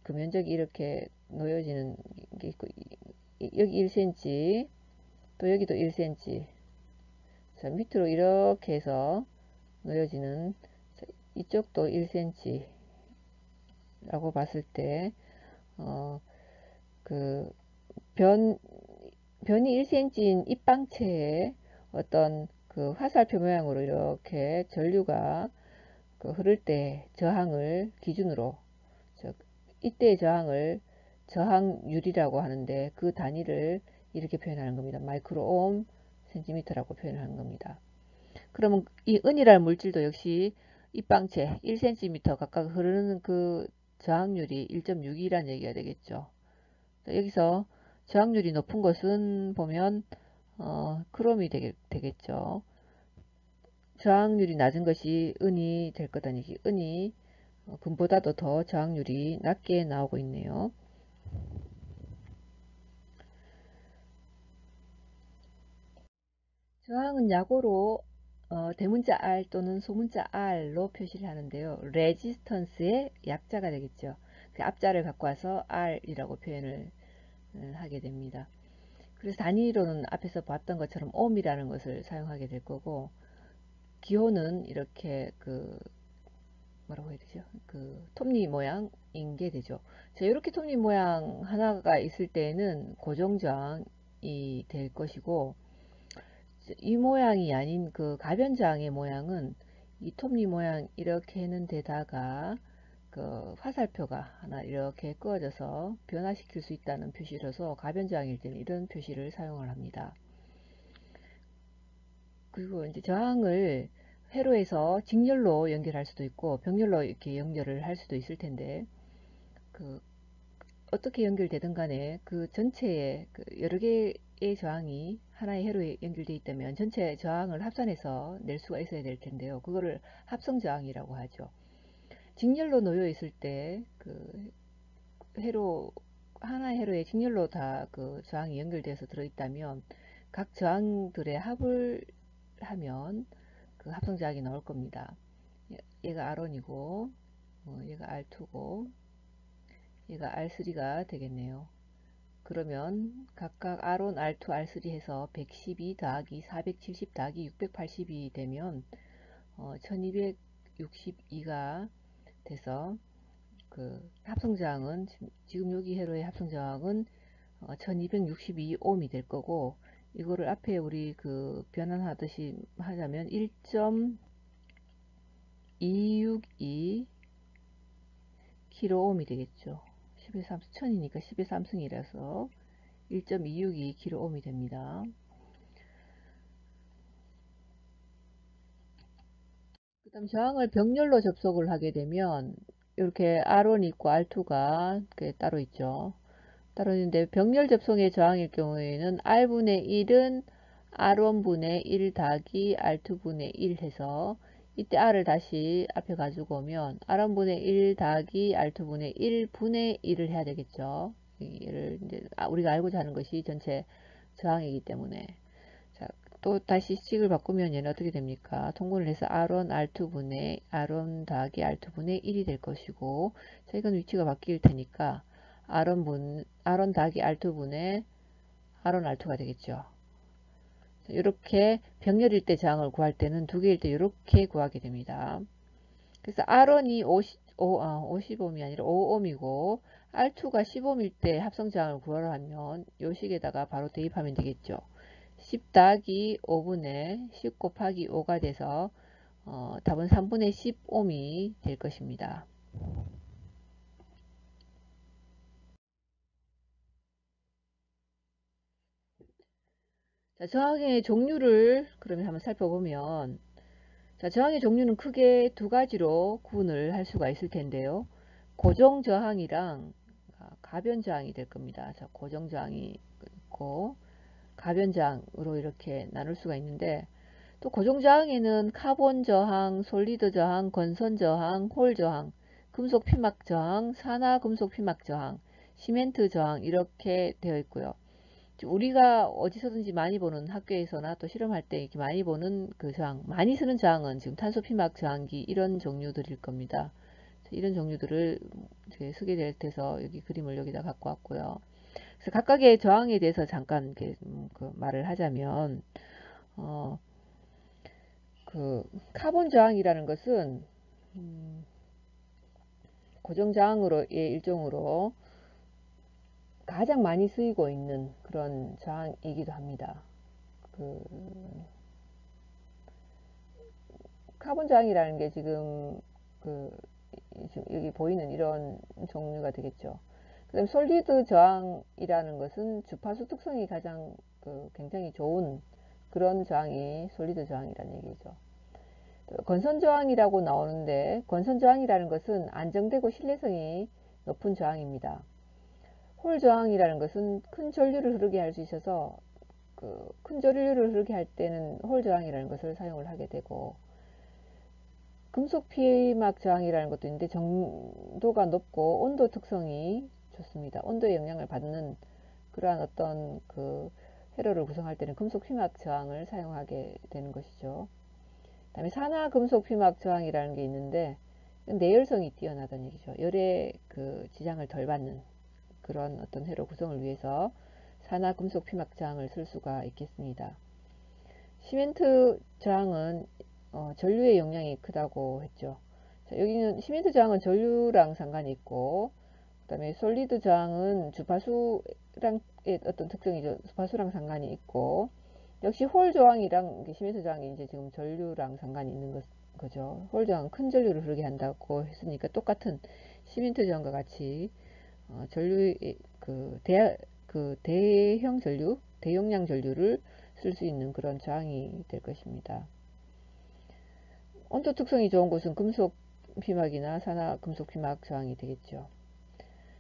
면적이 이렇게 놓여지는 게 있고, 여기 1cm, 또 여기도 1cm, 자, 밑으로 이렇게 해서 놓여지는, 이쪽도 1cm 라고 봤을 때 그 변이 1cm인 입방체에 어떤 화살표 모양으로 이렇게 전류가 흐를 때 저항을 기준으로, 이때의 저항을 저항률이라고 하는데, 그 단위를 이렇게 표현하는 겁니다. 마이크로옴 센티미터라고 표현하는 겁니다. 그러면 이 은이라는 물질도 역시 입방체 1cm 각각 흐르는 저항률이 1.6이라는 얘기가 되겠죠. 여기서 저항률이 높은 것은 보면 크롬이 되겠죠. 저항률이 낮은 것이 은이 될 거다니, 은이 금보다도 더 저항률이 낮게 나오고 있네요. 저항은 약어로 대문자 R 또는 소문자 R로 표시를 하는데요. 레지스턴스의 약자가 되겠죠. 그 앞자를 갖고 와서 R이라고 표현을 하게 됩니다. 그래서 단위로는 앞에서 봤던 것처럼 ohm이라는 것을 사용하게 될 거고, 기호는 이렇게 뭐라고 해야 되죠? 톱니 모양인 게 되죠. 자, 이렇게 톱니 모양 하나가 있을 때에는 고정저항이 될 것이고, 이 모양이 아닌 가변저항의 모양은 이 톱니 모양 이렇게 했는 데다가 화살표가 하나 이렇게 그어져서 변화시킬 수 있다는 표시로서 가변저항일 때는 이런 표시를 사용을 합니다. 그리고 이제 저항을 회로에서 직렬로 연결할 수도 있고 병렬로 이렇게 연결을 할 수도 있을 텐데, 어떻게 연결되든 간에 그 전체에 여러 개의 저항이 하나의 회로에 연결되어 있다면 전체 저항을 합산해서 낼 수가 있어야 될 텐데요. 그거를 합성 저항이라고 하죠. 직렬로 놓여 있을 때 회로 하나의 회로에 직렬로 다 저항이 연결돼서 들어있다면 각 저항들의 합을 하면 합성 저항이 나올 겁니다. 얘가 R1이고 얘가 R2고 얘가 R3가 되겠네요. 그러면 각각 R1, R2, R3 해서 112 더하기 470 더하기 680이 되면 1262가 돼서 합성저항은 지금 여기 회로의 합성저항은 1262ohm이 될 거고, 이거를 앞에 우리 변환하듯이 하자면 1.262 kΩ이 되겠죠. 10의 3, 1000이니까 10의 3승이라서 1.262 kΩ이 됩니다. 그 다음 저항을 병렬로 접속을 하게 되면 이렇게 R1 있고 R2가 따로 있죠. 따로 있는데 병렬 접속의 저항일 경우에는 R분의 1은 R1분의 1 더하기 R2분의 1 해서 이때 R을 다시 앞에 가지고 오면 R1분의 1 더하기 R2분의 1분의 1을 해야 되겠죠. 얘를 이제 우리가 알고자 하는 것이 전체 저항이기 때문에. 자, 또 다시 식을 바꾸면 얘는 어떻게 됩니까? 통분을 해서 R1, R2분의 R1 더하기 R2분의 1이 될 것이고, 자, 이건 위치가 바뀔 테니까 R1 더하기 R2분의 R1, R2가 되겠죠. 이렇게 병렬일 때 저항을 구할 때는 두 개일 때 이렇게 구하게 됩니다. 그래서 R1이 50ohm이 아니라 5ohm이고 R2가 10ohm일 때 합성 저항을 구하려 하면 이 식에다가 바로 대입하면 되겠죠. 10 더하기 5분의 10 곱하기 5가 돼서 답은 3분의 10ohm이 될 것입니다. 자, 저항의 종류를 그러면 한번 살펴보면, 자, 저항의 종류는 크게 두 가지로 구분을 할 수가 있을 텐데요. 고정 저항이랑 가변 저항이 될 겁니다. 자, 고정 저항이 있고 가변 저항으로 이렇게 나눌 수가 있는데, 또 고정 저항에는 카본 저항, 솔리드 저항, 건선 저항, 홀 저항, 금속 피막 저항, 산화 금속 피막 저항, 시멘트 저항 이렇게 되어 있고요. 우리가 어디서든지 많이 보는 학교에서나 또 실험할 때 이렇게 많이 보는 저항, 많이 쓰는 저항은 지금 탄소 피막 저항기 이런 종류들일 겁니다. 이런 종류들을 쓰게 될 때서 여기 그림을 여기다 갖고 왔고요. 그래서 각각의 저항에 대해서 잠깐 말을 하자면, 어, 카본 저항이라는 것은 고정 저항으로의 일종으로 가장 많이 쓰이고 있는 그런 저항이기도 합니다. 카본 저항이라는 게 지금 여기 보이는 이런 종류가 되겠죠. 그다음 솔리드 저항이라는 것은 주파수 특성이 가장 굉장히 좋은 그런 저항이 솔리드 저항이라는 얘기죠. 건선 저항이라고 나오는데, 건선 저항이라는 것은 안정되고 신뢰성이 높은 저항입니다. 홀 저항이라는 것은 큰 전류를 흐르게 할 수 있어서 큰 전류를 흐르게 할 때는 홀 저항이라는 것을 사용을 하게 되고, 금속 피막 저항이라는 것도 있는데 정도가 높고 온도 특성이 좋습니다. 온도의 영향을 받는 그러한 어떤 회로를 구성할 때는 금속 피막 저항을 사용하게 되는 것이죠. 그 다음에 산화 금속 피막 저항이라는 게 있는데 내열성이 뛰어나다는 얘기죠. 열의 그 지장을 덜 받는 그런 어떤 회로 구성을 위해서 산화 금속 피막 저항을 쓸 수가 있겠습니다. 시멘트 저항은 전류의 영향이 크다고 했죠. 자, 여기는 시멘트 저항은 전류랑 상관이 있고, 그 다음에 솔리드 저항은 주파수랑의 어떤 특성이죠. 주파수랑 상관이 있고, 역시 홀 저항이랑 시멘트 저항이 이제 지금 전류랑 상관이 있는 거죠. 홀 저항은 큰 전류를 흐르게 한다고 했으니까 똑같은 시멘트 저항과 같이 전류의 그 대형 전류, 대용량 전류를 쓸 수 있는 그런 저항이 될 것입니다. 온도 특성이 좋은 곳은 금속 피막이나 산화 금속 피막 저항이 되겠죠.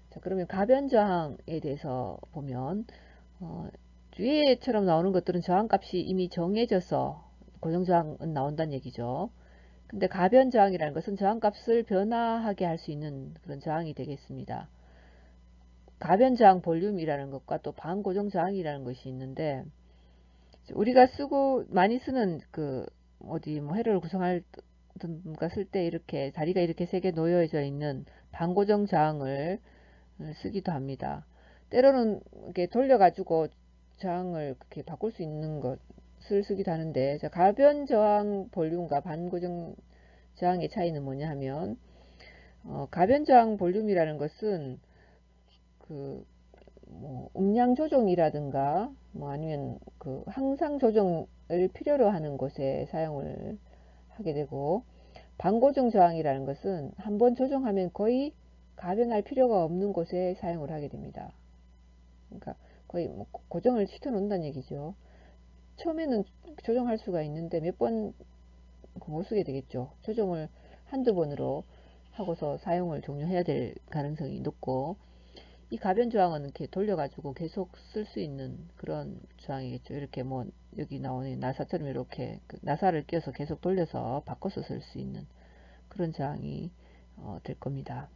자, 그러면 가변 저항에 대해서 보면 위에처럼 나오는 것들은 저항값이 이미 정해져서 고정 저항은 나온다는 얘기죠. 근데 가변 저항이라는 것은 저항값을 변화하게 할 수 있는 그런 저항이 되겠습니다. 가변 저항 볼륨이라는 것과 또 반고정 저항이라는 것이 있는데, 우리가 많이 쓰는 어디 뭐 회로를 구성하든가 쓸 때 이렇게 다리가 이렇게 세 개 놓여져 있는 반고정 저항을 쓰기도 합니다. 때로는 이렇게 돌려가지고 저항을 그렇게 바꿀 수 있는 것을 쓰기도 하는데, 자, 가변 저항 볼륨과 반고정 저항의 차이는 뭐냐 하면, 가변 저항 볼륨이라는 것은 뭐 음량 조정이라든가 뭐 아니면 항상 조정을 필요로 하는 곳에 사용을 하게 되고, 반고정 저항이라는 것은 한번 조정하면 거의 가변할 필요가 없는 곳에 사용을 하게 됩니다. 그러니까 거의 뭐 고정을 시켜 놓는다는 얘기죠. 처음에는 조정할 수가 있는데 몇 번 못 쓰게 되겠죠. 조정을 한두 번으로 하고서 사용을 종료해야 될 가능성이 높고, 이 가변 저항은 이렇게 돌려가지고 계속 쓸 수 있는 그런 저항이겠죠. 이렇게 뭐 여기 나오는 나사처럼 이렇게 나사를 끼워서 계속 돌려서 바꿔서 쓸 수 있는 그런 저항이 될 겁니다.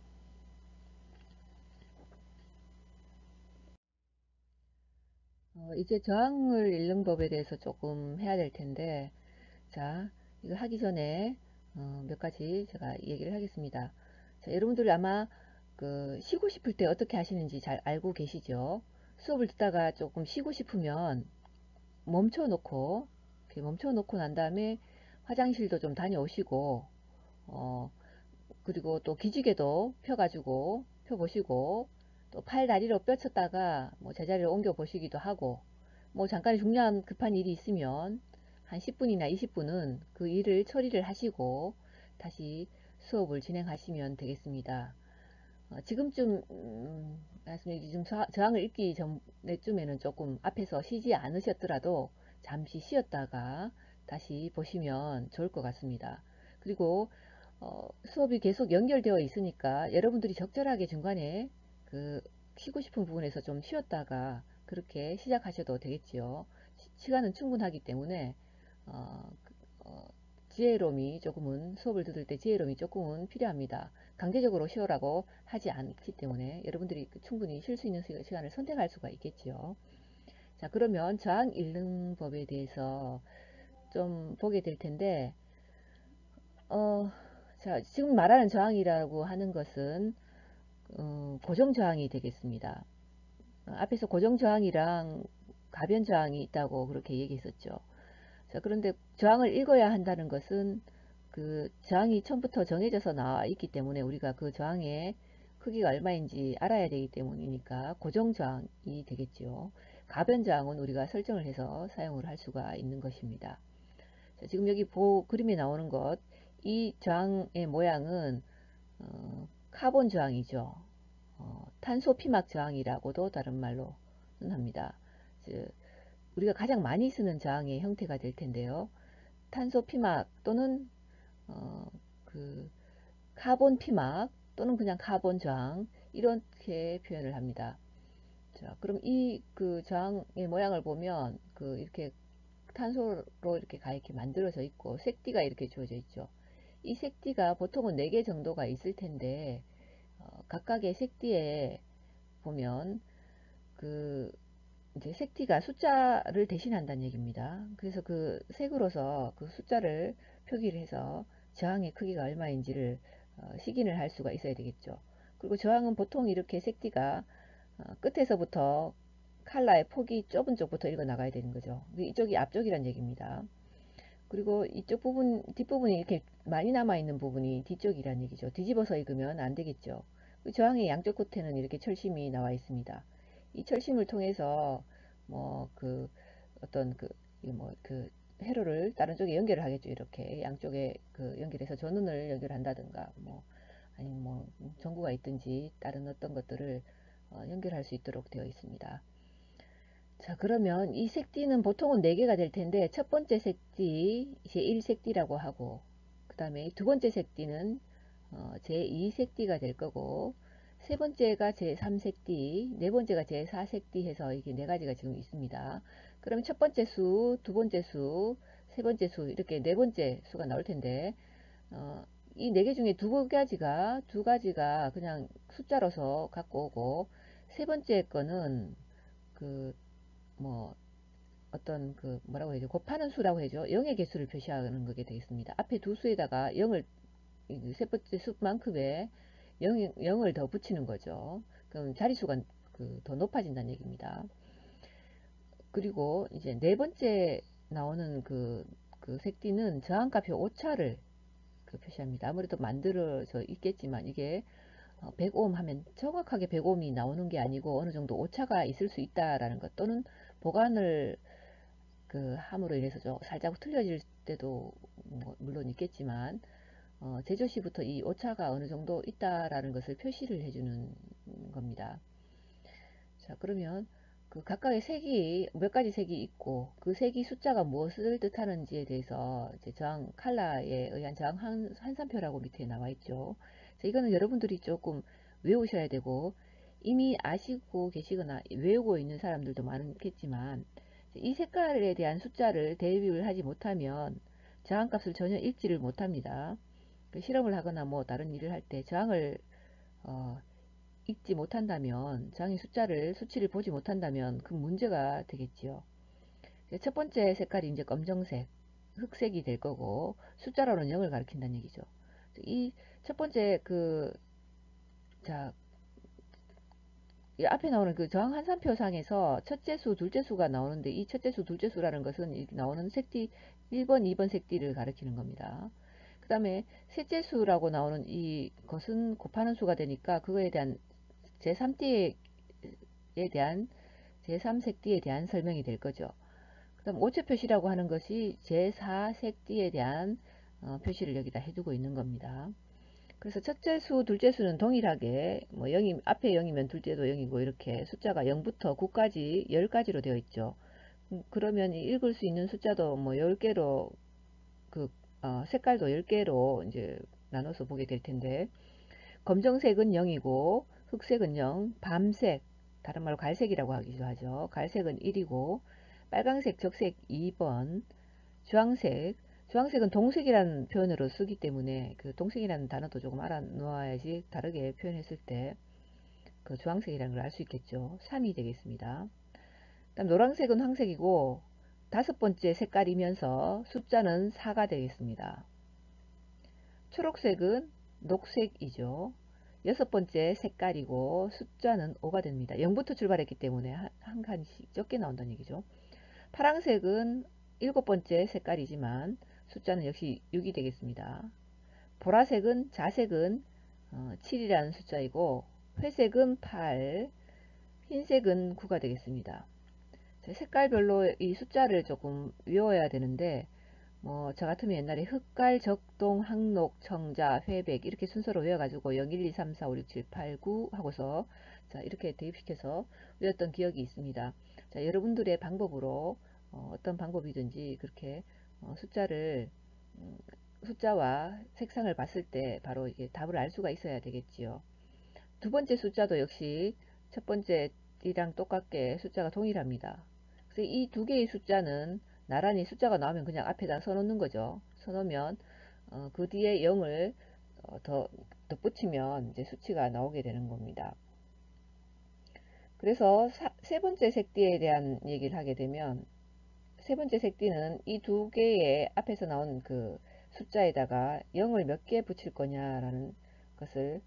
이제 저항을 읽는 법에 대해서 조금 해야 될 텐데, 자, 이거 하기 전에 몇 가지 제가 얘기를 하겠습니다. 자, 여러분들이 아마 쉬고 싶을 때 어떻게 하시는지 잘 알고 계시죠? 수업을 듣다가 조금 쉬고 싶으면 멈춰놓고, 이렇게 멈춰놓고 난 다음에 화장실도 좀 다녀오시고, 어, 그리고 또 기지개도 펴보시고, 또 팔 다리로 뼈쳤다가 뭐 제자리를 옮겨 보시기도 하고, 뭐 잠깐 중요한 급한 일이 있으면 한 10분이나 20분은 그 일을 처리를 하시고 다시 수업을 진행하시면 되겠습니다. 지금쯤 말씀드리기 좀 저항을 읽기 전에쯤에는 조금 앞에서 쉬지 않으셨더라도 잠시 쉬었다가 다시 보시면 좋을 것 같습니다. 그리고 수업이 계속 연결되어 있으니까 여러분들이 적절하게 중간에 쉬고 싶은 부분에서 좀 쉬었다가 그렇게 시작하셔도 되겠지요. 시간은 충분하기 때문에 어, 어, 지혜로움이 조금은 수업을 들을 때 지혜로움이 조금은 필요합니다. 강제적으로 쉬어라고 하지 않기 때문에 여러분들이 충분히 쉴 수 있는 시간을 선택할 수가 있겠지요. 자, 그러면 저항 읽는 법에 대해서 좀 보게 될 텐데, 자, 지금 말하는 저항이라고 하는 것은 고정 저항이 되겠습니다. 앞에서 고정 저항이랑 가변 저항이 있다고 그렇게 얘기했었죠. 자, 그런데 저항을 읽어야 한다는 것은 저항이 처음부터 정해져서 나와 있기 때문에 우리가 그 저항의 크기가 얼마인지 알아야 되기 때문이니까 고정 저항이 되겠죠. 가변 저항은 우리가 설정을 해서 사용을 할 수가 있는 것입니다. 자, 지금 여기 그림에 나오는 것, 이 저항의 모양은 카본 저항이죠. 탄소 피막 저항이라고도 다른 말로는 합니다. 우리가 가장 많이 쓰는 저항의 형태가 될 텐데요. 탄소 피막 또는 어, 그 카본 피막 또는 그냥 카본 저항 이렇게 표현을 합니다. 자, 그럼 이 저항의 모양을 보면 이렇게 탄소로 이렇게 이렇게 만들어져 있고 색띠가 이렇게 주어져 있죠. 이 색띠가 보통은 4개 정도가 있을 텐데 각각의 색띠에 보면 이제 색티가 숫자를 대신한다는 얘기입니다. 그래서 그 색으로서 그 숫자를 표기를 해서 저항의 크기가 얼마인지를 식인을 할 수가 있어야 되겠죠. 그리고 저항은 보통 이렇게 색티가 끝에서부터 칼라의 폭이 좁은 쪽부터 읽어 나가야 되는 거죠. 이쪽이 앞쪽이란 얘기입니다. 그리고 이쪽 부분, 뒷부분이 이렇게 많이 남아있는 부분이 뒤쪽이란 얘기죠. 뒤집어서 읽으면 안 되겠죠. 저항의 양쪽 끝에는 이렇게 철심이 나와 있습니다. 이 철심을 통해서 뭐 그 어떤 그 회로를 다른 쪽에 연결을 하겠죠. 이렇게 양쪽에 그 연결해서 전원을 연결한다든가 뭐 아니면 뭐 전구가 있든지 다른 어떤 것들을 연결할 수 있도록 되어 있습니다. 자, 그러면 이 색띠는 보통은 4개가 될 텐데, 첫 번째 색띠, 제1색띠라고 하고, 그 다음에 두 번째 색띠는 제2색띠가 될 거고, 세 번째가 제3색띠, 네 번째가 제4색띠 해서 이게 4가지가 지금 있습니다. 그러면 첫 번째 수, 두 번째 수, 세 번째 수, 이렇게 네 번째 수가 나올 텐데, 어, 이 4개 중에 두 가지가 그냥 숫자로서 갖고 오고, 세 번째 거는 그 뭐 어떤 그 뭐라고 해야죠? 곱하는 수라고 해죠. 0의 개수를 표시하는 거게 되겠습니다. 앞에 두 수에다가 0을 세 번째 수만큼의 0을 더 붙이는 거죠. 그럼 자릿수가 더 높아진다는 얘기입니다. 그리고 이제 네 번째 나오는 그 색띠는 저항값의 오차를 표시합니다. 아무래도 만들어져 있겠지만 이게 100오hm 하면 정확하게 100ohm이 나오는 게 아니고 어느 정도 오차가 있을 수 있다라는 것 또는 보관을 함으로 인해서 살짝 틀려질 때도 뭐 물론 있겠지만 제조 시부터 이 오차가 어느 정도 있다라는 것을 표시를 해주는 겁니다. 자, 그러면 그 각각의 색이 몇 가지 색이 있고 그 색이 숫자가 무엇을 뜻하는지에 대해서 이제 저항 칼라에 의한 저항 환산표라고 밑에 나와 있죠. 자, 이거는 여러분들이 조금 외우셔야 되고 이미 아시고 계시거나 외우고 있는 사람들도 많겠지만 이 색깔에 대한 숫자를 대입을 하지 못하면 저항값을 전혀 읽지를 못합니다. 실험을 하거나 뭐 다른 일을 할 때 저항을 어, 읽지 못한다면 저항의 수치를 보지 못한다면 그 문제가 되겠지요. 첫 번째 색깔이 이제 검정색, 흑색이 될 거고 숫자로는 0을 가리킨다는 얘기죠. 이 첫 번째 자, 이 앞에 나오는 그 저항 환산표상에서 첫째 수, 둘째 수가 나오는데 이 첫째 수, 둘째 수라는 것은 이렇게 나오는 색띠 1번, 2번 색띠를 가리키는 겁니다. 그 다음에 셋째 수라고 나오는 이것은 곱하는 수가 되니까 그거에 대한 제3띠에 대한 제3색띠에 대한 설명이 될 거죠. 그 다음 오체 표시라고 하는 것이 제4색띠에 대한 표시를 여기다 해두고 있는 겁니다. 그래서 첫째 수, 둘째 수는 동일하게 뭐 0이 앞에 0이면 둘째도 0이고 이렇게 숫자가 0부터 9까지 10가지로 되어 있죠. 그러면 읽을 수 있는 숫자도 뭐 10개로 색깔도 10개로 이제 나눠서 보게 될 텐데 검정색은 0이고 흑색은 0, 밤색 다른 말로 갈색이라고 하기도 하죠. 갈색은 1이고 빨강색, 적색 2번, 주황색은 동색이라는 표현으로 쓰기 때문에 그 동색이라는 단어도 조금 알아 놓아야지 다르게 표현했을 때 그 주황색이라는 걸 알 수 있겠죠. 3이 되겠습니다. 그다음 노란색은 황색이고 다섯 번째 색깔이면서 숫자는 4가 되겠습니다. 초록색은 녹색이죠. 여섯 번째 색깔이고 숫자는 5가 됩니다. 0부터 출발했기 때문에 한 칸씩 적게 나온다는 얘기죠. 파란색은 일곱 번째 색깔이지만 숫자는 역시 6이 되겠습니다. 보라색은 자색은 7이라는 숫자이고 회색은 8, 흰색은 9가 되겠습니다. 색깔별로 이 숫자를 조금 외워야 되는데 뭐 저 같으면 옛날에 흑갈, 적동, 항록, 청자, 회백 이렇게 순서로 외워가지고 0, 1, 2, 3, 4, 5, 6, 7, 8, 9 하고서 자 이렇게 대입시켜서 외웠던 기억이 있습니다. 자 여러분들의 방법으로 떤 방법이든지 그렇게 숫자를 숫자와 색상을 봤을 때 바로 이게 답을 알 수가 있어야 되겠지요. 두 번째 숫자도 역시 첫 번째이랑 똑같게 숫자가 동일합니다. 그래서 이 두 개의 숫자는 나란히 숫자가 나오면 그냥 앞에다 써놓는 거죠. 써놓으면 그 뒤에 0을 더 덧붙이면 이제 수치가 나오게 되는 겁니다. 그래서 세 번째 색띠에 대한 얘기를 하게 되면 세 번째 색띠는 이 두 개의 앞에서 나온 그 숫자에다가 0을 몇 개 붙일 거냐라는 것을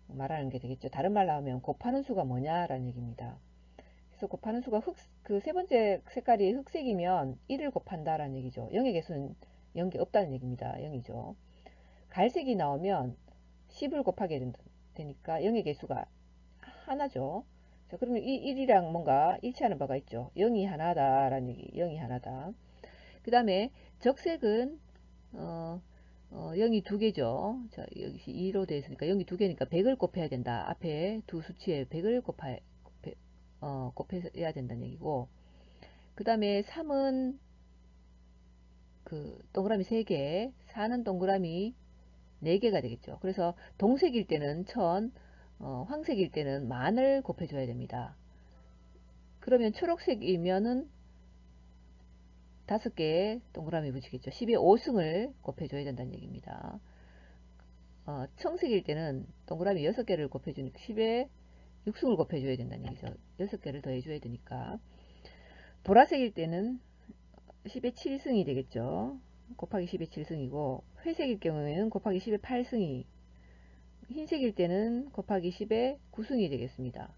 말하는 게 되겠죠. 다른 말로 하면 곱하는 수가 뭐냐라는 얘기입니다. 그래서 곱하는 수가 그 세 번째 색깔이 흑색이면 1을 곱한다라는 얘기죠. 0의 개수는 0개 없다는 얘기입니다. 0이죠. 갈색이 나오면 10을 곱하게 되니까 0의 개수가 하나죠. 자, 그러면 이 1이랑 뭔가 일치하는 바가 있죠. 0이 하나다라는 얘기, 0이 하나다. 그 다음에 적색은 0이 두 개죠. 자, 여기 2로 되어 있으니까 0이 두 개니까 100을 곱해야 된다. 앞에 두 수치에 100을 곱해야 된다는 얘기고, 그 다음에 3은 그 동그라미 3개, 4는 동그라미 4개가 되겠죠. 그래서 동색일 때는 1000, 황색일 때는 10,000을 곱해줘야 됩니다. 그러면 초록색이면은 5개의 동그라미 붙이겠죠. 10의 5승을 곱해줘야 된다는 얘기입니다. 청색일 때는 동그라미 6개를 곱해주니까 10의 6승을 곱해줘야 된다는 얘기죠. 6개를 더해줘야 되니까. 보라색일 때는 10의 7승이 되겠죠. 곱하기 10의 7승이고, 회색일 경우에는 곱하기 10의 8승이, 흰색일 때는 곱하기 10의 9승이 되겠습니다.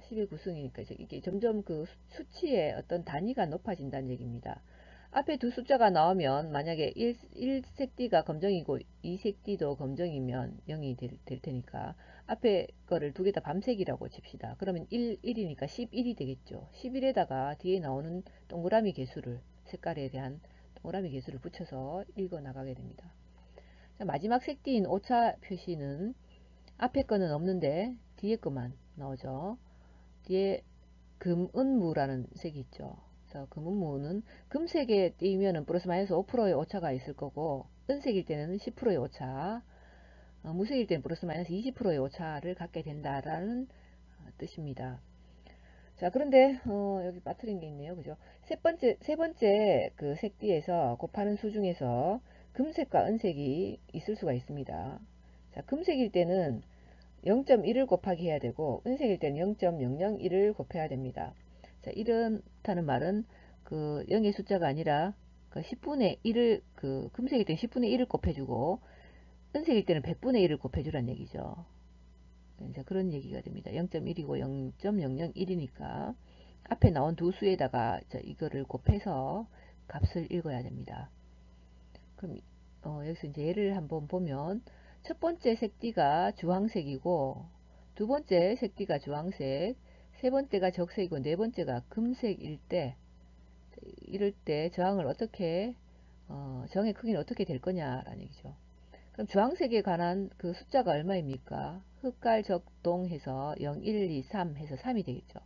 10의 9승이니까 이게 점점 그 수치의 어떤 단위가 높아진다는 얘기입니다. 앞에 두 숫자가 나오면 만약에 1색띠가 검정이고 2색띠도 검정이면 0이 될 테니까 앞에 거를 두 개 다 밤색이라고 칩시다. 그러면 1이니까 11이 되겠죠. 11에다가 뒤에 나오는 동그라미 개수를, 색깔에 대한 동그라미 개수를 붙여서 읽어 나가게 됩니다. 자, 마지막 색띠인 오차 표시는 앞에 거는 없는데 뒤에 것만 나오죠. 뒤에 금은무라는 색이 있죠. 그래서 금은무는 금색에 띄면은 플러스 마이너스 5%의 오차가 있을 거고, 은색일 때는 10%의 오차, 무색일 때는 플러스 마이너스 20%의 오차를 갖게 된다라는 뜻입니다. 자, 그런데 여기 빠뜨린 게 있네요. 그죠? 세 번째 그 색띠에서 곱하는 수 중에서 금색과 은색이 있을 수가 있습니다. 자, 금색일 때는 0.1을 곱하기 해야 되고, 은색일 때는 0.001을 곱해야 됩니다. 자, 이렇다는 말은 그 0의 숫자가 아니라 그 10분의 1을, 그 금색일 때는 10분의 1을 곱해주고, 은색일 때는 100분의 1을 곱해주란 얘기죠. 이제 그런 얘기가 됩니다. 0.1이고 0.001이니까 앞에 나온 두 수에다가 이거를 곱해서 값을 읽어야 됩니다. 그럼 여기서 이제 예를 한번 보면 첫 번째 색띠가 주황색이고 두 번째 색띠가 주황색, 세 번째가 적색이고 네 번째가 금색일 때, 이럴 때 저항을 어떻게 저항의 크기는 어떻게 될 거냐라는 얘기죠. 그럼 주황색에 관한 그 숫자가 얼마입니까? 흑갈 적동해서 0, 1, 2, 3 해서 3이 되겠죠.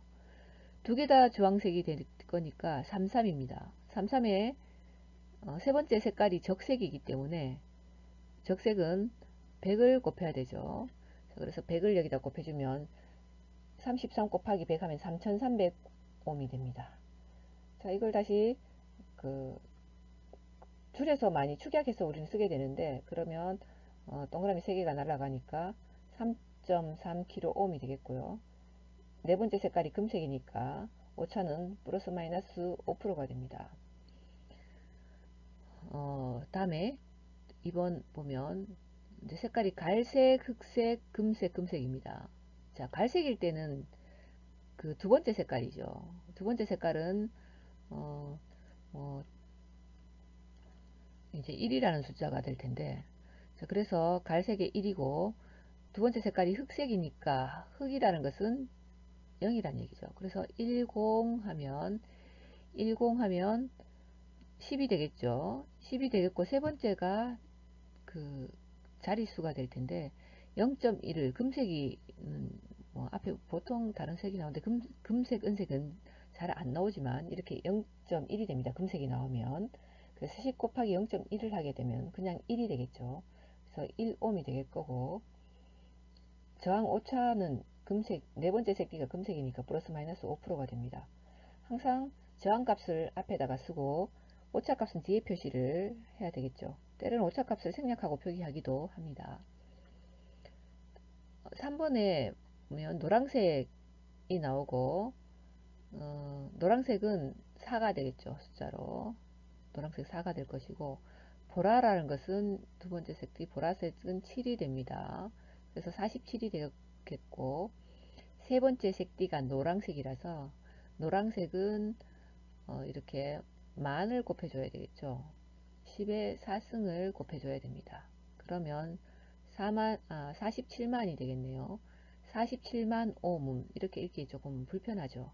두 개 다 주황색이 될 거니까 33입니다. 33에 세 번째 색깔이 적색이기 때문에 적색은 100을 곱해야 되죠. 그래서 100을 여기다 곱해주면 33 곱하기 100 하면 3300옴이 됩니다. 자, 이걸 다시 그 줄여서 많이 축약해서 우리는 쓰게 되는데, 그러면 동그라미 3개가 날아가니까 3.3kΩ이 되겠고요. 네 번째 색깔이 금색이니까 오차는 플러스 마이너스 5%가 됩니다. 다음에 2번 보면 이제 색깔이 갈색, 흑색, 금색, 금색입니다. 자, 갈색일 때는 그 두 번째 색깔이죠. 두 번째 색깔은 어, 어, 이제 1이라는 숫자가 될 텐데, 자, 그래서 갈색의 1이고 두 번째 색깔이 흑색이니까 흑이라는 것은 0이라는 얘기죠. 그래서 10하면 10이 되겠죠. 10이 되겠고 세 번째가 그 자릿수가 될 텐데 0.1을 금색이 뭐 앞에 보통 다른 색이 나오는데 금색, 은색은 잘 안 나오지만 이렇게 0.1이 됩니다. 금색이 나오면. 그래서 10 곱하기 0.1을 하게 되면 그냥 1이 되겠죠. 그래서 1옴이 될 거고, 저항 오차는 금색, 네 번째 색기가 금색이니까 플러스 마이너스 5%가 됩니다. 항상 저항값을 앞에다가 쓰고 오차값은 뒤에 표시를 해야 되겠죠. 때로는 오차값을 생략하고 표기하기도 합니다. 3번에 보면 노란색 나오고, 노란색은 4가 되겠죠. 숫자로. 노란색 4가 될 것이고, 보라라는 것은 두 번째 색이 보라색은 7이 됩니다. 그래서 47이 되겠고, 세 번째 색띠가 노란색이라서 노란색은 이렇게 만을 곱해줘야 되겠죠. 10의 4승을 곱해줘야 됩니다. 그러면 47만이 되겠네요. 47만 오hm 이렇게 읽기 조금 불편하죠.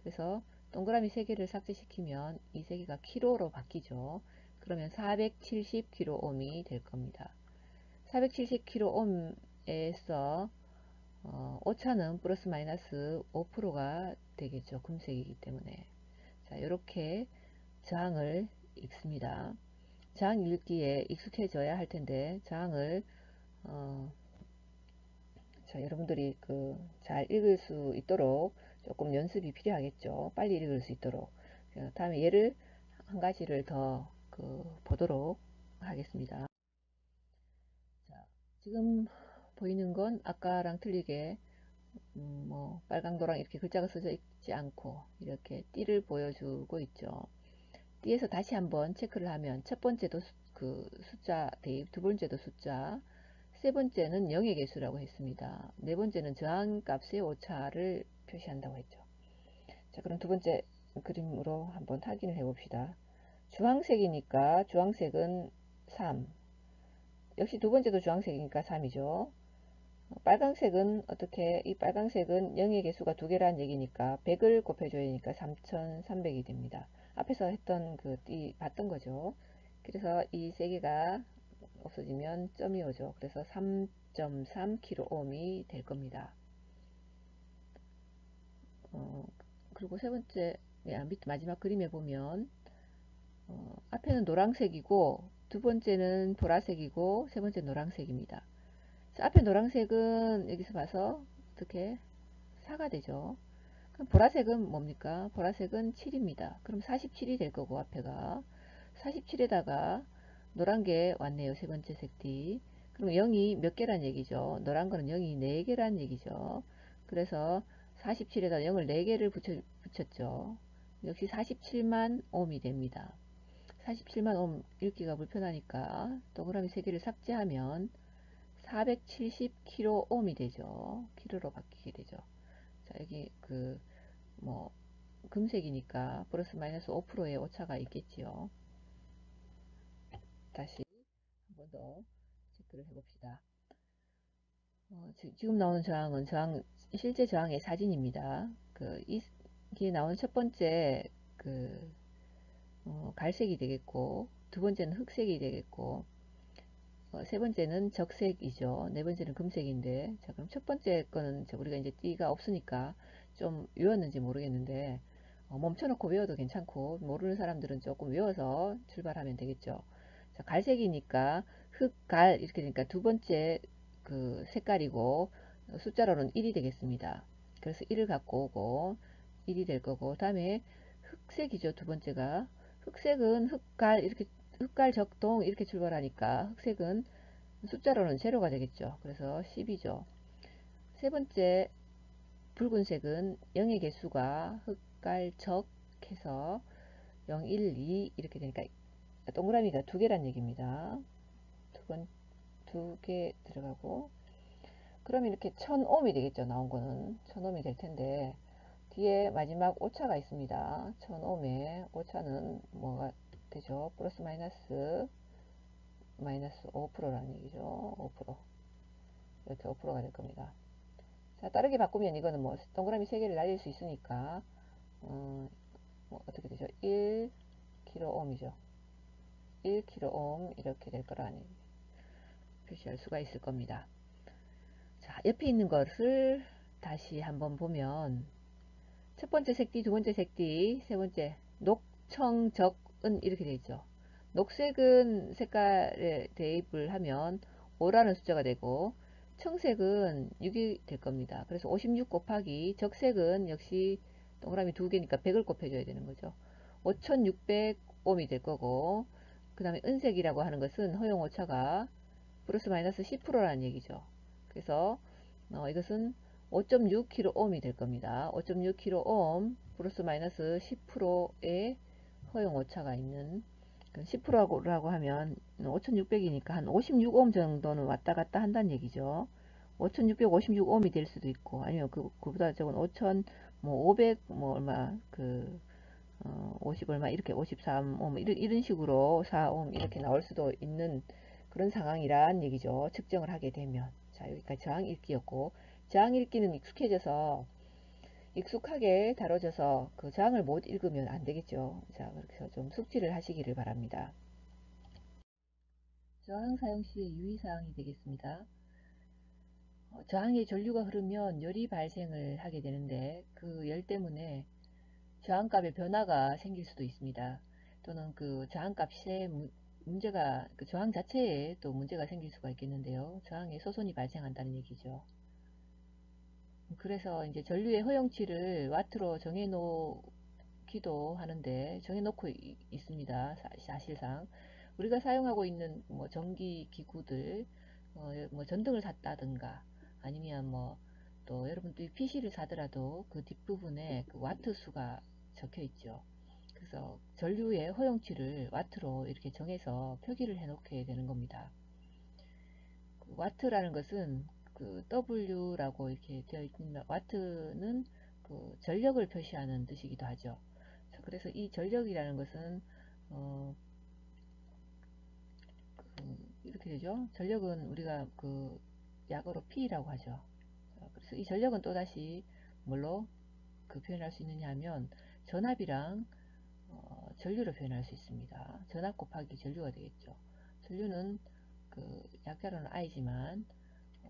그래서 동그라미 3개를 삭제시키면 이 3개가 킬로로 바뀌죠. 그러면 470kΩ이 될 겁니다. 470kΩ에서 오차는 플러스 마이너스 5%가 되겠죠. 금색이기 때문에. 자, 이렇게 저항을 읽습니다. 저항 읽기에 익숙해져야 할 텐데 저항을 어, 자, 여러분들이 잘 읽을 수 있도록 조금 연습이 필요하겠죠. 빨리 읽을 수 있도록. 다음에 예를 한 가지를 더 보도록 하겠습니다. 자, 지금 보이는 건 아까랑 틀리게 뭐 빨강 노랑 이렇게 글자가 써져 있지 않고 이렇게 띠를 보여주고 있죠. 띠에서 다시 한번 체크를 하면 첫 번째도 숫자 대입, 두 번째도 숫자, 세 번째는 0의 개수라고 했습니다. 네 번째는 저항값의 오차를 표시한다고 했죠. 자, 그럼 두 번째 그림으로 한번 확인을 해 봅시다. 주황색이니까 주황색은 3. 역시 두 번째도 주황색이니까 3이죠. 빨강색은 어떻게, 이 빨강색은 0의 개수가 두 개라는 얘기니까 100을 곱해줘야 하니까 3300이 됩니다. 앞에서 했던 봤던 거죠. 그래서 이 세 개가 없어지면 점이 오죠. 그래서 3.3kΩ이 될 겁니다. 그리고 세 번째, 밑 마지막 그림에 보면 앞에는 노란색이고 두 번째는 보라색이고 세 번째 노란색입니다. 앞에 노란색은 여기서 봐서 어떻게 4가 되죠. 그럼 보라색은 뭡니까? 보라색은 7입니다. 그럼 47이 될 거고 앞에가 47에다가 노란 게 왔네요. 세 번째 색띠. 그럼 0이 몇 개란 얘기죠? 노란 거는 0이 4개란 얘기죠. 그래서 47에다 0을 4개를 붙였죠. 역시 47만 옴이 됩니다. 47만 옴 읽기가 불편하니까 동그라미 3개를 삭제하면 470kΩ이 되죠. 킬로로 바뀌게 되죠. 자, 여기 뭐 금색이니까 플러스 마이너스 5%의 오차가 있겠지요. 다시 한 번 더 체크를 해봅시다. 지금 나오는 저항은 실제 저항의 사진입니다. 이게 나오는 첫 번째 갈색이 되겠고, 두 번째는 흑색이 되겠고, 세 번째는 적색이죠. 네 번째는 금색인데, 자, 그럼 첫 번째 거는 우리가 이제 띠가 없으니까 좀 외웠는지 모르겠는데, 멈춰놓고 외워도 괜찮고, 모르는 사람들은 조금 외워서 출발하면 되겠죠. 자, 갈색이니까 흑갈 이렇게 되니까 두 번째 색깔이고, 숫자로는 1이 되겠습니다. 그래서 1을 갖고 오고, 1이 될 거고, 다음에 흑색이죠. 두 번째가. 흑색은 흑갈 이렇게 흑갈 적동 이렇게 출발하니까 흑색은 숫자로는 제로가 되겠죠. 그래서 10이죠. 세 번째 붉은색은 0의 개수가 흑갈 적 해서 0, 1, 2 이렇게 되니까 동그라미가 두 개란 얘기입니다. 두 개 들어가고 그럼 이렇게 1000옴이 되겠죠. 나온 거는 1000옴이 될 텐데 뒤에 마지막 오차가 있습니다. 1000옴의 오차는 뭐가 되죠? 플러스 마이너스 5%라는 얘기죠. 5%. 이렇게 5%가 될 겁니다. 자, 다르게 바꾸면 이거는 뭐 동그라미 3개를 날릴 수 있으니까 뭐 어떻게 되죠? 1kΩ이죠. 1kΩ 이렇게 될 거라는 표시할 수가 있을 겁니다. 자, 옆에 있는 것을 다시 한번 보면 첫 번째 색띠, 두 번째 색띠, 세 번째 녹청적은 이렇게 되어 있죠. 녹색은 색깔에 대입을 하면 5라는 숫자가 되고 청색은 6이 될 겁니다. 그래서 56 곱하기 적색은 역시 동그라미 두 개니까 100을 곱해줘야 되는 거죠. 5600옴이 될 거고 그 다음에 은색이라고 하는 것은 허용 오차가 플러스 마이너스 10%라는 얘기죠. 그래서 이것은 5.6kΩ이 될 겁니다. 5.6kΩ 플러스 마이너스 10%의 허용 오차가 있는 10%라고 하면 5600이니까 한 56옴 정도는 왔다 갔다 한다는 얘기죠. 5656옴이 될 수도 있고 아니면 그보다 적은 5500 뭐 얼마 50 얼마 이렇게 53옴 이런 식으로 4옴 이렇게 나올 수도 있는 그런 상황이란 얘기죠. 측정을 하게 되면. 자, 여기까지 저항 읽기였고, 저항 읽기는 익숙하게 다뤄져서 그 저항을 못 읽으면 안 되겠죠. 자, 그렇게 해서 좀 숙지를 하시기를 바랍니다. 저항 사용 시의 유의사항이 되겠습니다. 저항에 전류가 흐르면 열이 발생을 하게 되는데 그 열 때문에 저항값의 변화가 생길 수도 있습니다. 또는 그 저항값에 문제가 그 저항 자체에 또 문제가 생길 수가 있겠는데요. 저항에 소손이 발생한다는 얘기죠. 그래서 이제 전류의 허용치를 와트로 정해놓기도 하는데 정해놓고 있습니다. 사실상 우리가 사용하고 있는 뭐 전기 기구들 뭐 전등을 샀다든가 아니면 뭐 또 여러분들이 PC를 사더라도 그 뒷부분에 그 와트 수가 적혀 있죠. 그래서 전류의 허용치를 와트로 이렇게 정해서 표기를 해 놓게 되는 겁니다. 그 와트라는 것은 그 W라고 이렇게 되어 있는 와트는 그 전력을 표시하는 뜻이기도 하죠. 그래서 이 전력이라는 것은 이렇게 되죠. 전력은 우리가 그 약어로 P라고 하죠. 그래서 이 전력은 또다시 뭘로 그 표현할 수 있느냐 하면 전압이랑 전류로 표현할 수 있습니다. 전압 곱하기 전류가 되겠죠. 전류는 그 약자로는 I지만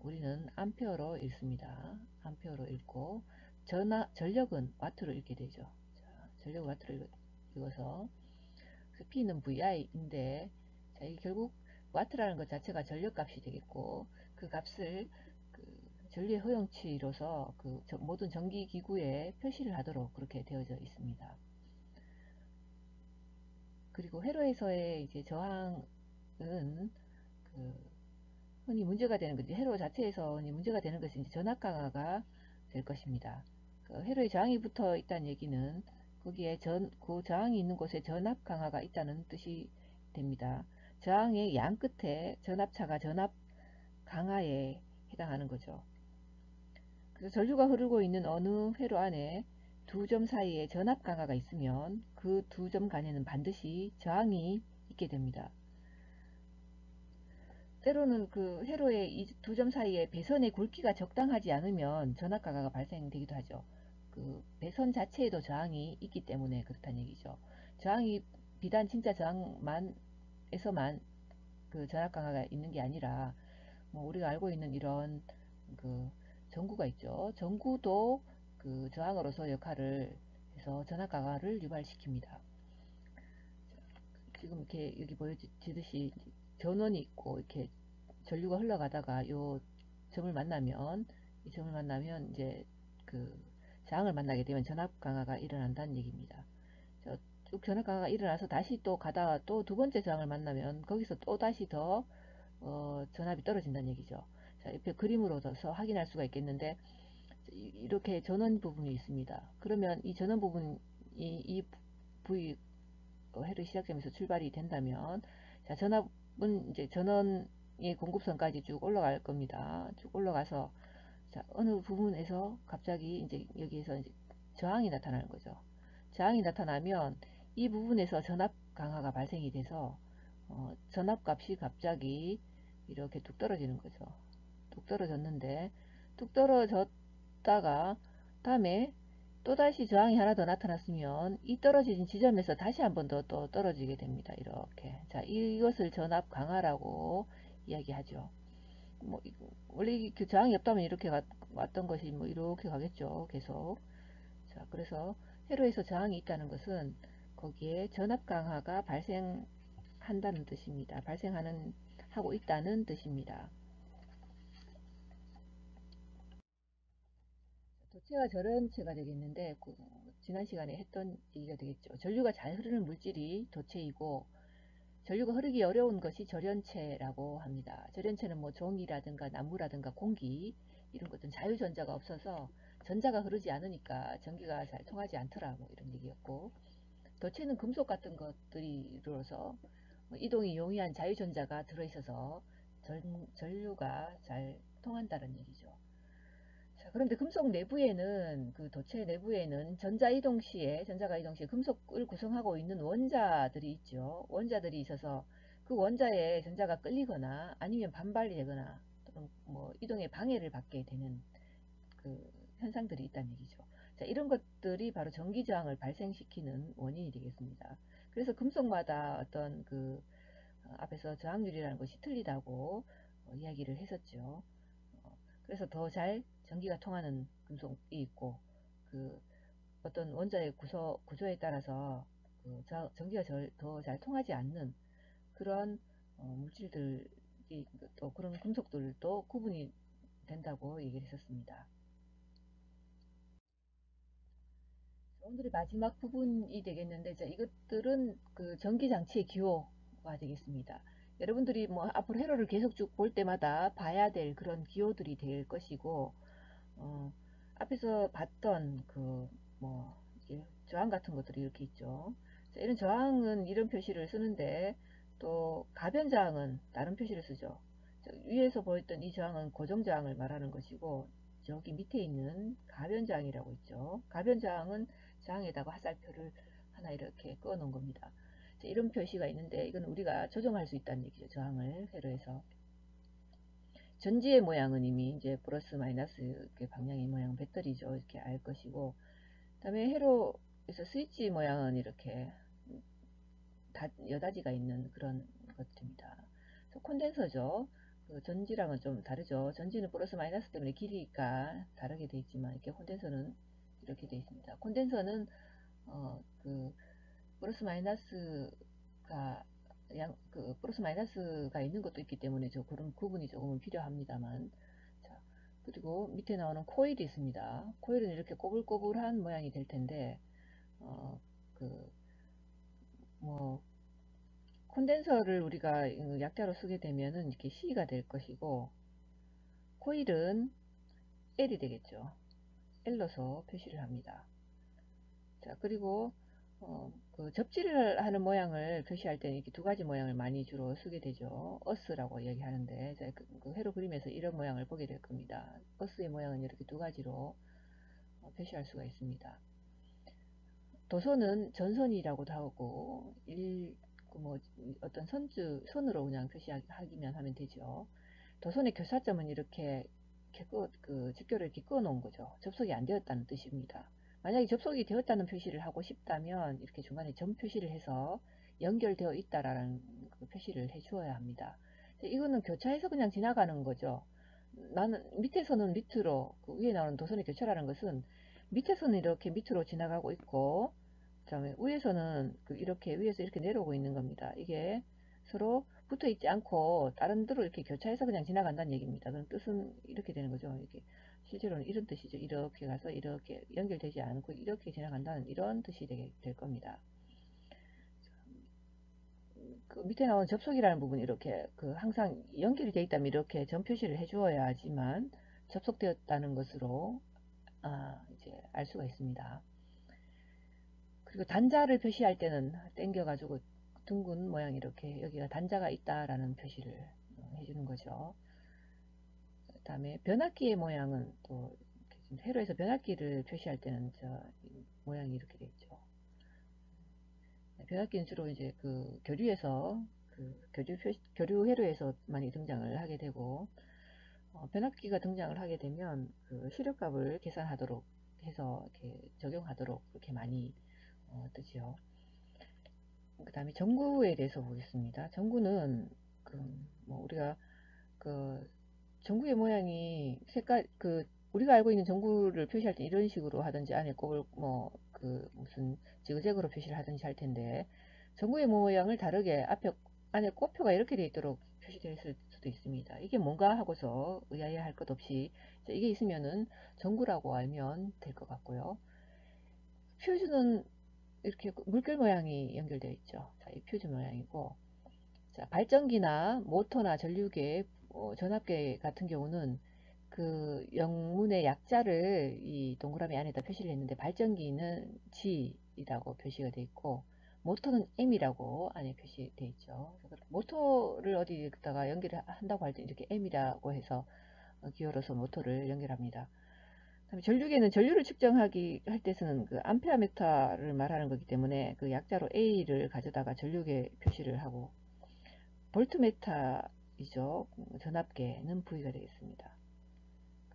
우리는 암페어로 읽습니다. 암페어로 읽고 전력은 와트로 읽게 되죠. 자, 전력은 와트로 읽어서 P는 VI인데 자, 이 결국 와트라는 것 자체가 전력값이 되겠고 그 값을 그 전류의 허용치로서 그 모든 전기기구에 표시를 하도록 그렇게 되어져 있습니다. 그리고 회로에서의 이제 저항은 그 흔히 문제가 되는 거지. 회로 자체에서 문제가 되는 것이 이제 전압 강화가 될 것입니다. 그 회로에 저항이 붙어 있다는 얘기는 거기에 그 저항이 있는 곳에 전압 강화가 있다는 뜻이 됩니다. 저항의 양 끝에 전압차가 전압 강화에 해당하는 거죠. 그래서 전류가 흐르고 있는 어느 회로 안에 두 점 사이에 전압 강화가 있으면 그 두 점 간에는 반드시 저항이 있게 됩니다. 때로는 그 회로의 이 두 점 사이에 배선의 굵기가 적당하지 않으면 전압 강화가 발생되기도 하죠. 그 배선 자체에도 저항이 있기 때문에 그렇다는 얘기죠. 저항이 비단 진짜 저항만에서만 그 전압 강화가 있는 게 아니라 뭐 우리가 알고 있는 이런 그 전구가 있죠. 전구도 그 저항으로서 역할을 해서 전압 강화를 유발시킵니다. 지금 이렇게 여기 보여지듯이 전원이 있고 이렇게 전류가 흘러가다가 요 점을 만나면 이 점을 만나면 이제 그 저항을 만나게 되면 전압 강화가 일어난다는 얘기입니다. 쭉 전압 강화가 일어나서 다시 또 가다가 또 두 번째 저항을 만나면 거기서 또 다시 더 전압이 떨어진다는 얘기죠. 자, 옆에 그림으로서 확인할 수가 있겠는데 이렇게 전원 부분이 있습니다. 그러면 이 전원 부분이 이 부위 해를 시작점에서 출발이 된다면 자, 전압은 이제 전원의 공급선까지 쭉 올라갈 겁니다. 쭉 올라가서 자, 어느 부분에서 갑자기 이제 여기에서 이제 저항이 나타나는 거죠. 저항이 나타나면 이 부분에서 전압 강화가 발생이 돼서 전압 값이 갑자기 이렇게 뚝 떨어지는 거죠. 뚝 떨어졌는데 뚝 떨어졌다가 다음에 또다시 저항이 하나 더 나타났으면 이 떨어진 지점에서 다시 한 번 더 또 떨어지게 됩니다. 이렇게. 자, 이것을 전압 강화라고 이야기하죠. 뭐, 원래 그 저항이 없다면 이렇게 왔던 것이 뭐 이렇게 가겠죠. 계속. 자, 그래서 회로에서 저항이 있다는 것은 거기에 전압 강화가 발생한다는 뜻입니다. 하고 있다는 뜻입니다. 도체와 절연체가 되겠는데 지난 시간에 했던 얘기가 되겠죠. 전류가 잘 흐르는 물질이 도체이고 전류가 흐르기 어려운 것이 절연체라고 합니다. 절연체는 뭐 종이라든가 나무라든가 공기 이런 것들은 자유전자가 없어서 전자가 흐르지 않으니까 전기가 잘 통하지 않더라 뭐 이런 얘기였고, 덫에는 금속 같은 것들이 들어서 이동이 용이한 자유전자가 들어있어서 전류가 잘 통한다는 얘기죠. 자, 그런데 금속 내부에는 그 도체 내부에는 전자가 이동 시에 금속을 구성하고 있는 원자들이 있죠. 원자들이 있어서 그 원자에 전자가 끌리거나 아니면 반발이 되거나 또는 뭐 이동에 방해를 받게 되는 그 현상들이 있다는 얘기죠. 자, 이런 것들이 바로 전기 저항을 발생시키는 원인이 되겠습니다. 그래서 금속마다 어떤 그 앞에서 저항률이라는 것이 틀리다고 이야기를 했었죠. 그래서 더 잘 전기가 통하는 금속이 있고, 그 어떤 원자의 구조에 따라서 그 전기가 더 잘 통하지 않는 그런 물질들이, 또 그런 금속들도 구분이 된다고 얘기를 했었습니다. 오늘의 마지막 부분이 되겠는데, 자, 이것들은 그 전기장치의 기호가 되겠습니다. 여러분들이 뭐 앞으로 회로를 계속 쭉 볼 때마다 봐야 될 그런 기호들이 될 것이고, 어, 앞에서 봤던 뭐 저항 같은 것들이 이렇게 있죠. 자, 이런 저항은 이런 표시를 쓰는데, 또 가변 저항은 다른 표시를 쓰죠. 위에서 보였던 이 저항은 고정 저항을 말하는 것이고, 저기 밑에 있는 가변 저항이라고 있죠. 가변 저항은 저항에다가 화살표를 하나 이렇게 그어 놓은 겁니다. 자, 이런 표시가 있는데, 이건 우리가 조정할 수 있다는 얘기죠. 저항을 회로해서. 전지의 모양은 이미 이제 플러스 마이너스 이렇게 방향의 모양 배터리죠. 이렇게 알 것이고, 그다음에 회로에서 스위치 모양은 이렇게 여다지가 있는 그런 것들입니다. 콘덴서죠. 그 전지랑은 좀 다르죠. 전지는 플러스 마이너스 때문에 길이가 다르게 되어 있지만, 이렇게 콘덴서는 이렇게 되어 있습니다. 콘덴서는 그 플러스 마이너스가 플러스 마이너스가 있는 것도 있기 때문에 그런 구분이 조금은 필요합니다만. 자, 그리고 밑에 나오는 코일이 있습니다. 코일은 이렇게 꼬불꼬불한 모양이 될 텐데, 어, 그, 뭐, 콘덴서를 우리가 약자로 쓰게 되면은 이렇게 C가 될 것이고, 코일은 L이 되겠죠. L로서 표시를 합니다. 자, 그리고 그 접지를 하는 모양을 표시할 때는 이렇게 두 가지 모양을 많이 주로 쓰게 되죠. 어스라고 이야기하는데, 자, 그 회로 그림에서 이런 모양을 보게 될 겁니다. 어스의 모양은 이렇게 두 가지로 표시할 수가 있습니다. 도선은 전선이라고도 하고, 뭐 어떤 선으로 그냥 표시하기만 하면 되죠. 도선의 교사점은 이렇게 직교를 이렇게 끄어 놓은 거죠. 접속이 안 되었다는 뜻입니다. 만약에 접속이 되었다는 표시를 하고 싶다면 이렇게 중간에 점 표시를 해서 연결되어 있다라는 그 표시를 해 주어야 합니다. 이거는 교차해서 그냥 지나가는 거죠. 나는 밑에서는 밑으로, 그 위에 나오는 도선의 교차라는 것은 밑에서는 이렇게 밑으로 지나가고 있고, 그 다음에 위에서는 이렇게 위에서 이렇게 내려오고 있는 겁니다. 이게 서로 붙어 있지 않고 다른 데로 이렇게 교차해서 그냥 지나간다는 얘기입니다. 그럼 뜻은 이렇게 되는 거죠. 이렇게 실제로는 이런 뜻이죠. 이렇게 가서 이렇게 연결되지 않고 이렇게 지나간다는 이런 뜻이 될 겁니다. 그 밑에 나오는 접속이라는 부분이 이렇게 항상 연결이 되어 있다면 이렇게 점 표시를 해 주어야 하지만 접속되었다는 것으로 이제 알 수가 있습니다. 그리고 단자를 표시할 때는 땡겨 가지고 둥근 모양 이렇게 여기가 단자가 있다라는 표시를 해주는 거죠. 그 다음에 변압기의 모양은 또 회로에서 변압기를 표시할 때는 모양이 이렇게 되어 있죠. 변압기는 주로 이제 그 교류에서 교류 회로에서 많이 등장을 하게 되고, 변압기가 등장을 하게 되면 그 시력값을 계산하도록 해서 이렇게 적용하도록 그렇게 많이 뜨지요. 그 다음에 전구에 대해서 보겠습니다. 전구는 뭐 우리가 그 전구의 모양이 우리가 알고 있는 전구를 표시할 때 이런 식으로 하든지 안에 꼽을 무슨 지그재그로 표시를 하든지 할 텐데, 전구의 모양을 다르게 안에 꼽표가 이렇게 되어 있도록 표시되어 있을 수도 있습니다. 이게 뭔가 하고서 의아해할 것 없이 이게 있으면은 전구라고 알면 될 것 같고요. 퓨즈는 이렇게 물결 모양이 연결되어 있죠. 자, 이 퓨즈 모양이고, 자, 발전기나 모터나 전류계, 전압계 같은 경우는 그 영문의 약자를 이 동그라미 안에다 표시를 했는데 발전기는 G이라고 표시가 되어 있고 모터는 M이라고 안에 표시되어 있죠. 모터를 어디다가 연결한다고 할 때 이렇게 M이라고 해서 기울어서 모터를 연결합니다. 그다음에 전류계는 전류를 측정하기 할 때 쓰는 그 암페어미터를 말하는 거기 때문에 그 약자로 A를 가져다가 전류계 표시를 하고 볼트미터이죠. 전압계는 V가 되겠습니다.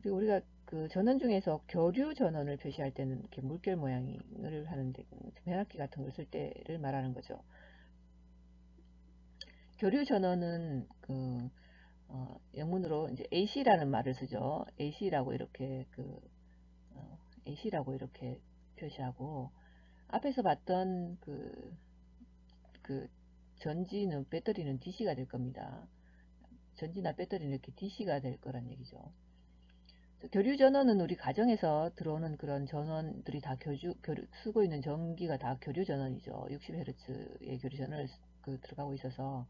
그리고 우리가 그 전원 중에서 교류 전원을 표시할 때는 이렇게 물결 모양을 하는데 변압기 같은 걸 쓸 때를 말하는 거죠. 교류 전원은 그 영문으로 이제 AC라는 말을 쓰죠. AC라고 이렇게 AC라고 이렇게 표시하고 앞에서 봤던 그 전지는 배터리는 DC가 될 겁니다. 전지나 배터리는 이렇게 DC가 될 거란 얘기죠. 교류 전원은 우리 가정에서 들어오는 그런 전원들이 다 쓰고 있는 전기가 다 교류 전원이죠. 60Hz의 교류 전원을 들어가고 있어서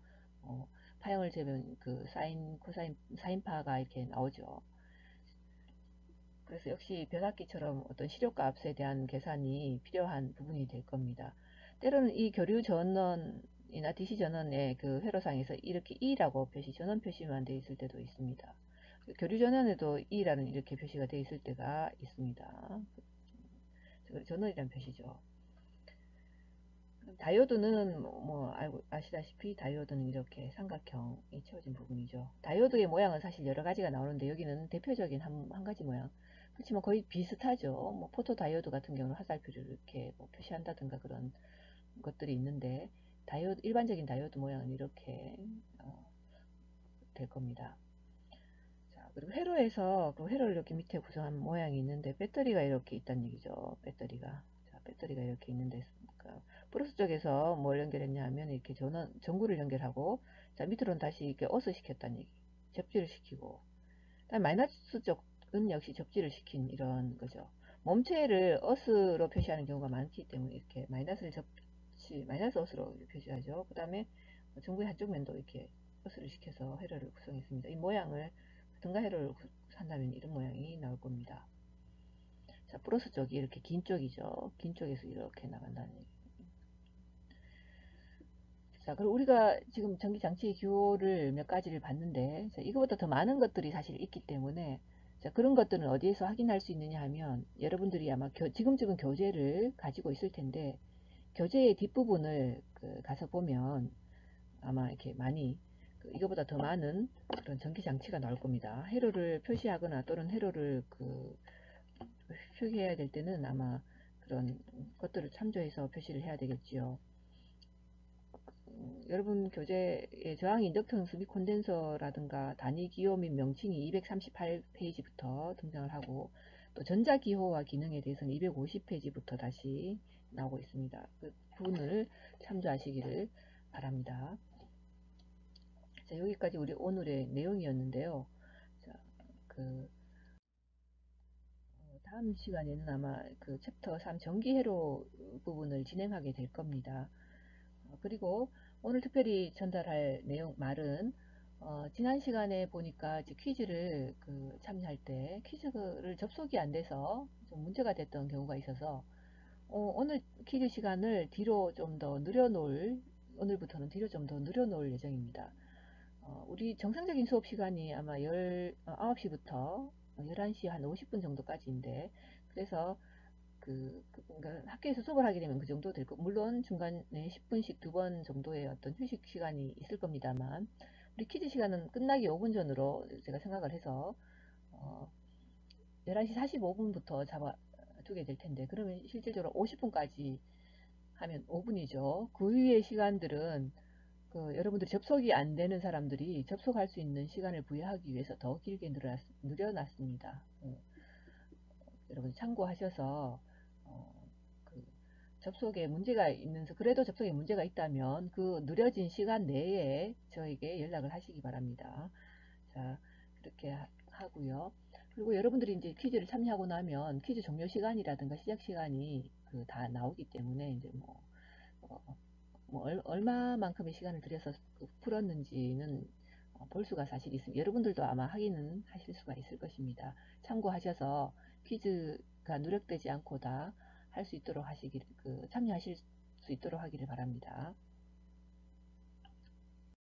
파형을 재면 그 사인, 코사인, 사인파가 이렇게 나오죠. 그래서 역시 변압기처럼 어떤 시료값에 대한 계산이 필요한 부분이 될 겁니다. 때로는 이 교류 전원이나 DC 전원의 그 회로상에서 이렇게 E라고 전원 표시만 되어 있을 때도 있습니다. 교류 전원에도 E라는 이렇게 표시가 되어 있을 때가 있습니다. 전원이라는 표시죠. 다이오드는 아시다시피 다이오드는 이렇게 삼각형이 채워진 부분이죠. 다이오드의 모양은 사실 여러 가지가 나오는데 여기는 대표적인 한 가지 모양. 그렇지만 거의 비슷하죠. 뭐 포토 다이오드 같은 경우는 화살표를 이렇게 뭐 표시한다든가 그런 것들이 있는데 일반적인 다이오드 모양은 이렇게 될 겁니다. 자, 그리고 회로에서 그 회로를 이렇게 밑에 구성한 모양이 있는데 배터리가 이렇게 있다는 얘기죠. 배터리가 이렇게 있는데 플러스 쪽에서 뭘 연결했냐 하면 이렇게 전구를 연결하고 자 밑으로는 다시 이렇게 어스 시켰다는 얘기. 접지를 시키고 그다음 마이너스 쪽은 역시 접지를 시킨 이런 거죠. 몸체를 어스로 표시하는 경우가 많기 때문에 이렇게 마이너스 어스로 표시하죠. 그 다음에 전구의 한쪽 면도 이렇게 어스를 시켜서 회로를 구성했습니다. 이 모양을 등가 회로를 한다면 이런 모양이 나올 겁니다. 자, 플러스 쪽이 이렇게 긴 쪽이죠. 긴 쪽에서 이렇게 나간다는 얘기. 자, 그리고 우리가 지금 전기장치 기호를 몇 가지를 봤는데, 자, 이거보다 더 많은 것들이 사실 있기 때문에, 자, 그런 것들은 어디에서 확인할 수 있느냐 하면, 여러분들이 아마 지금쯤은 교재를 가지고 있을 텐데, 교재의 뒷부분을 가서 보면, 아마 이렇게 많이, 이거보다 더 많은 그런 전기장치가 나올 겁니다. 회로를 표시하거나 또는 회로를 표기해야 될 때는 아마 그런 것들을 참조해서 표시를 해야 되겠지요. 여러분 교재에 저항 인덕턴스 및 콘덴서라든가 단위 기호 및 명칭이 238페이지부터 등장을 하고 또 전자기호와 기능에 대해서는 250페이지부터 다시 나오고 있습니다. 그 부분을 참조하시기를 바랍니다. 자, 여기까지 우리 오늘의 내용이었는데요. 자, 다음 시간에는 아마 챕터 3 전기회로 부분을 진행하게 될 겁니다. 그리고 오늘 특별히 전달할 말은 지난 시간에 보니까 이제 퀴즈를 참여할 때 퀴즈를 접속이 안 돼서 좀 문제가 됐던 경우가 있어서 오늘 퀴즈 시간을 뒤로 좀 더 오늘부터는 뒤로 좀 더 늘려놓을 예정입니다. 우리 정상적인 수업 시간이 아마 9시부터 11시 한 50분 정도까지인데 그래서 그러니까 학교에서 수업을 하게 되면 그 정도 될 거. 물론 중간에 10분씩 2번 정도의 어떤 휴식 시간이 있을 겁니다만, 우리 퀴즈 시간은 끝나기 5분 전으로 제가 생각을 해서, 11시 45분부터 잡아두게 될 텐데, 그러면 실질적으로 50분까지 하면 5분이죠. 그 이후의 시간들은 여러분들이 접속이 안 되는 사람들이 접속할 수 있는 시간을 부여하기 위해서 더 길게 늘려놨습니다. 여러분 참고하셔서 그 접속에 문제가 그래도 접속에 문제가 있다면 그 느려진 시간 내에 저에게 연락을 하시기 바랍니다. 자, 그렇게 하고요. 그리고 여러분들이 이제 퀴즈를 참여하고 나면 퀴즈 종료 시간이라든가 시작 시간이 다 나오기 때문에 이제 얼마만큼의 시간을 들여서 풀었는지는 볼 수가 사실 있습니다. 여러분들도 아마 확인은 하실 수가 있을 것입니다. 참고하셔서 퀴즈가 누락되지 않고 다 할 수 있도록 하시길, 참여하실 수 있도록 하기를 바랍니다.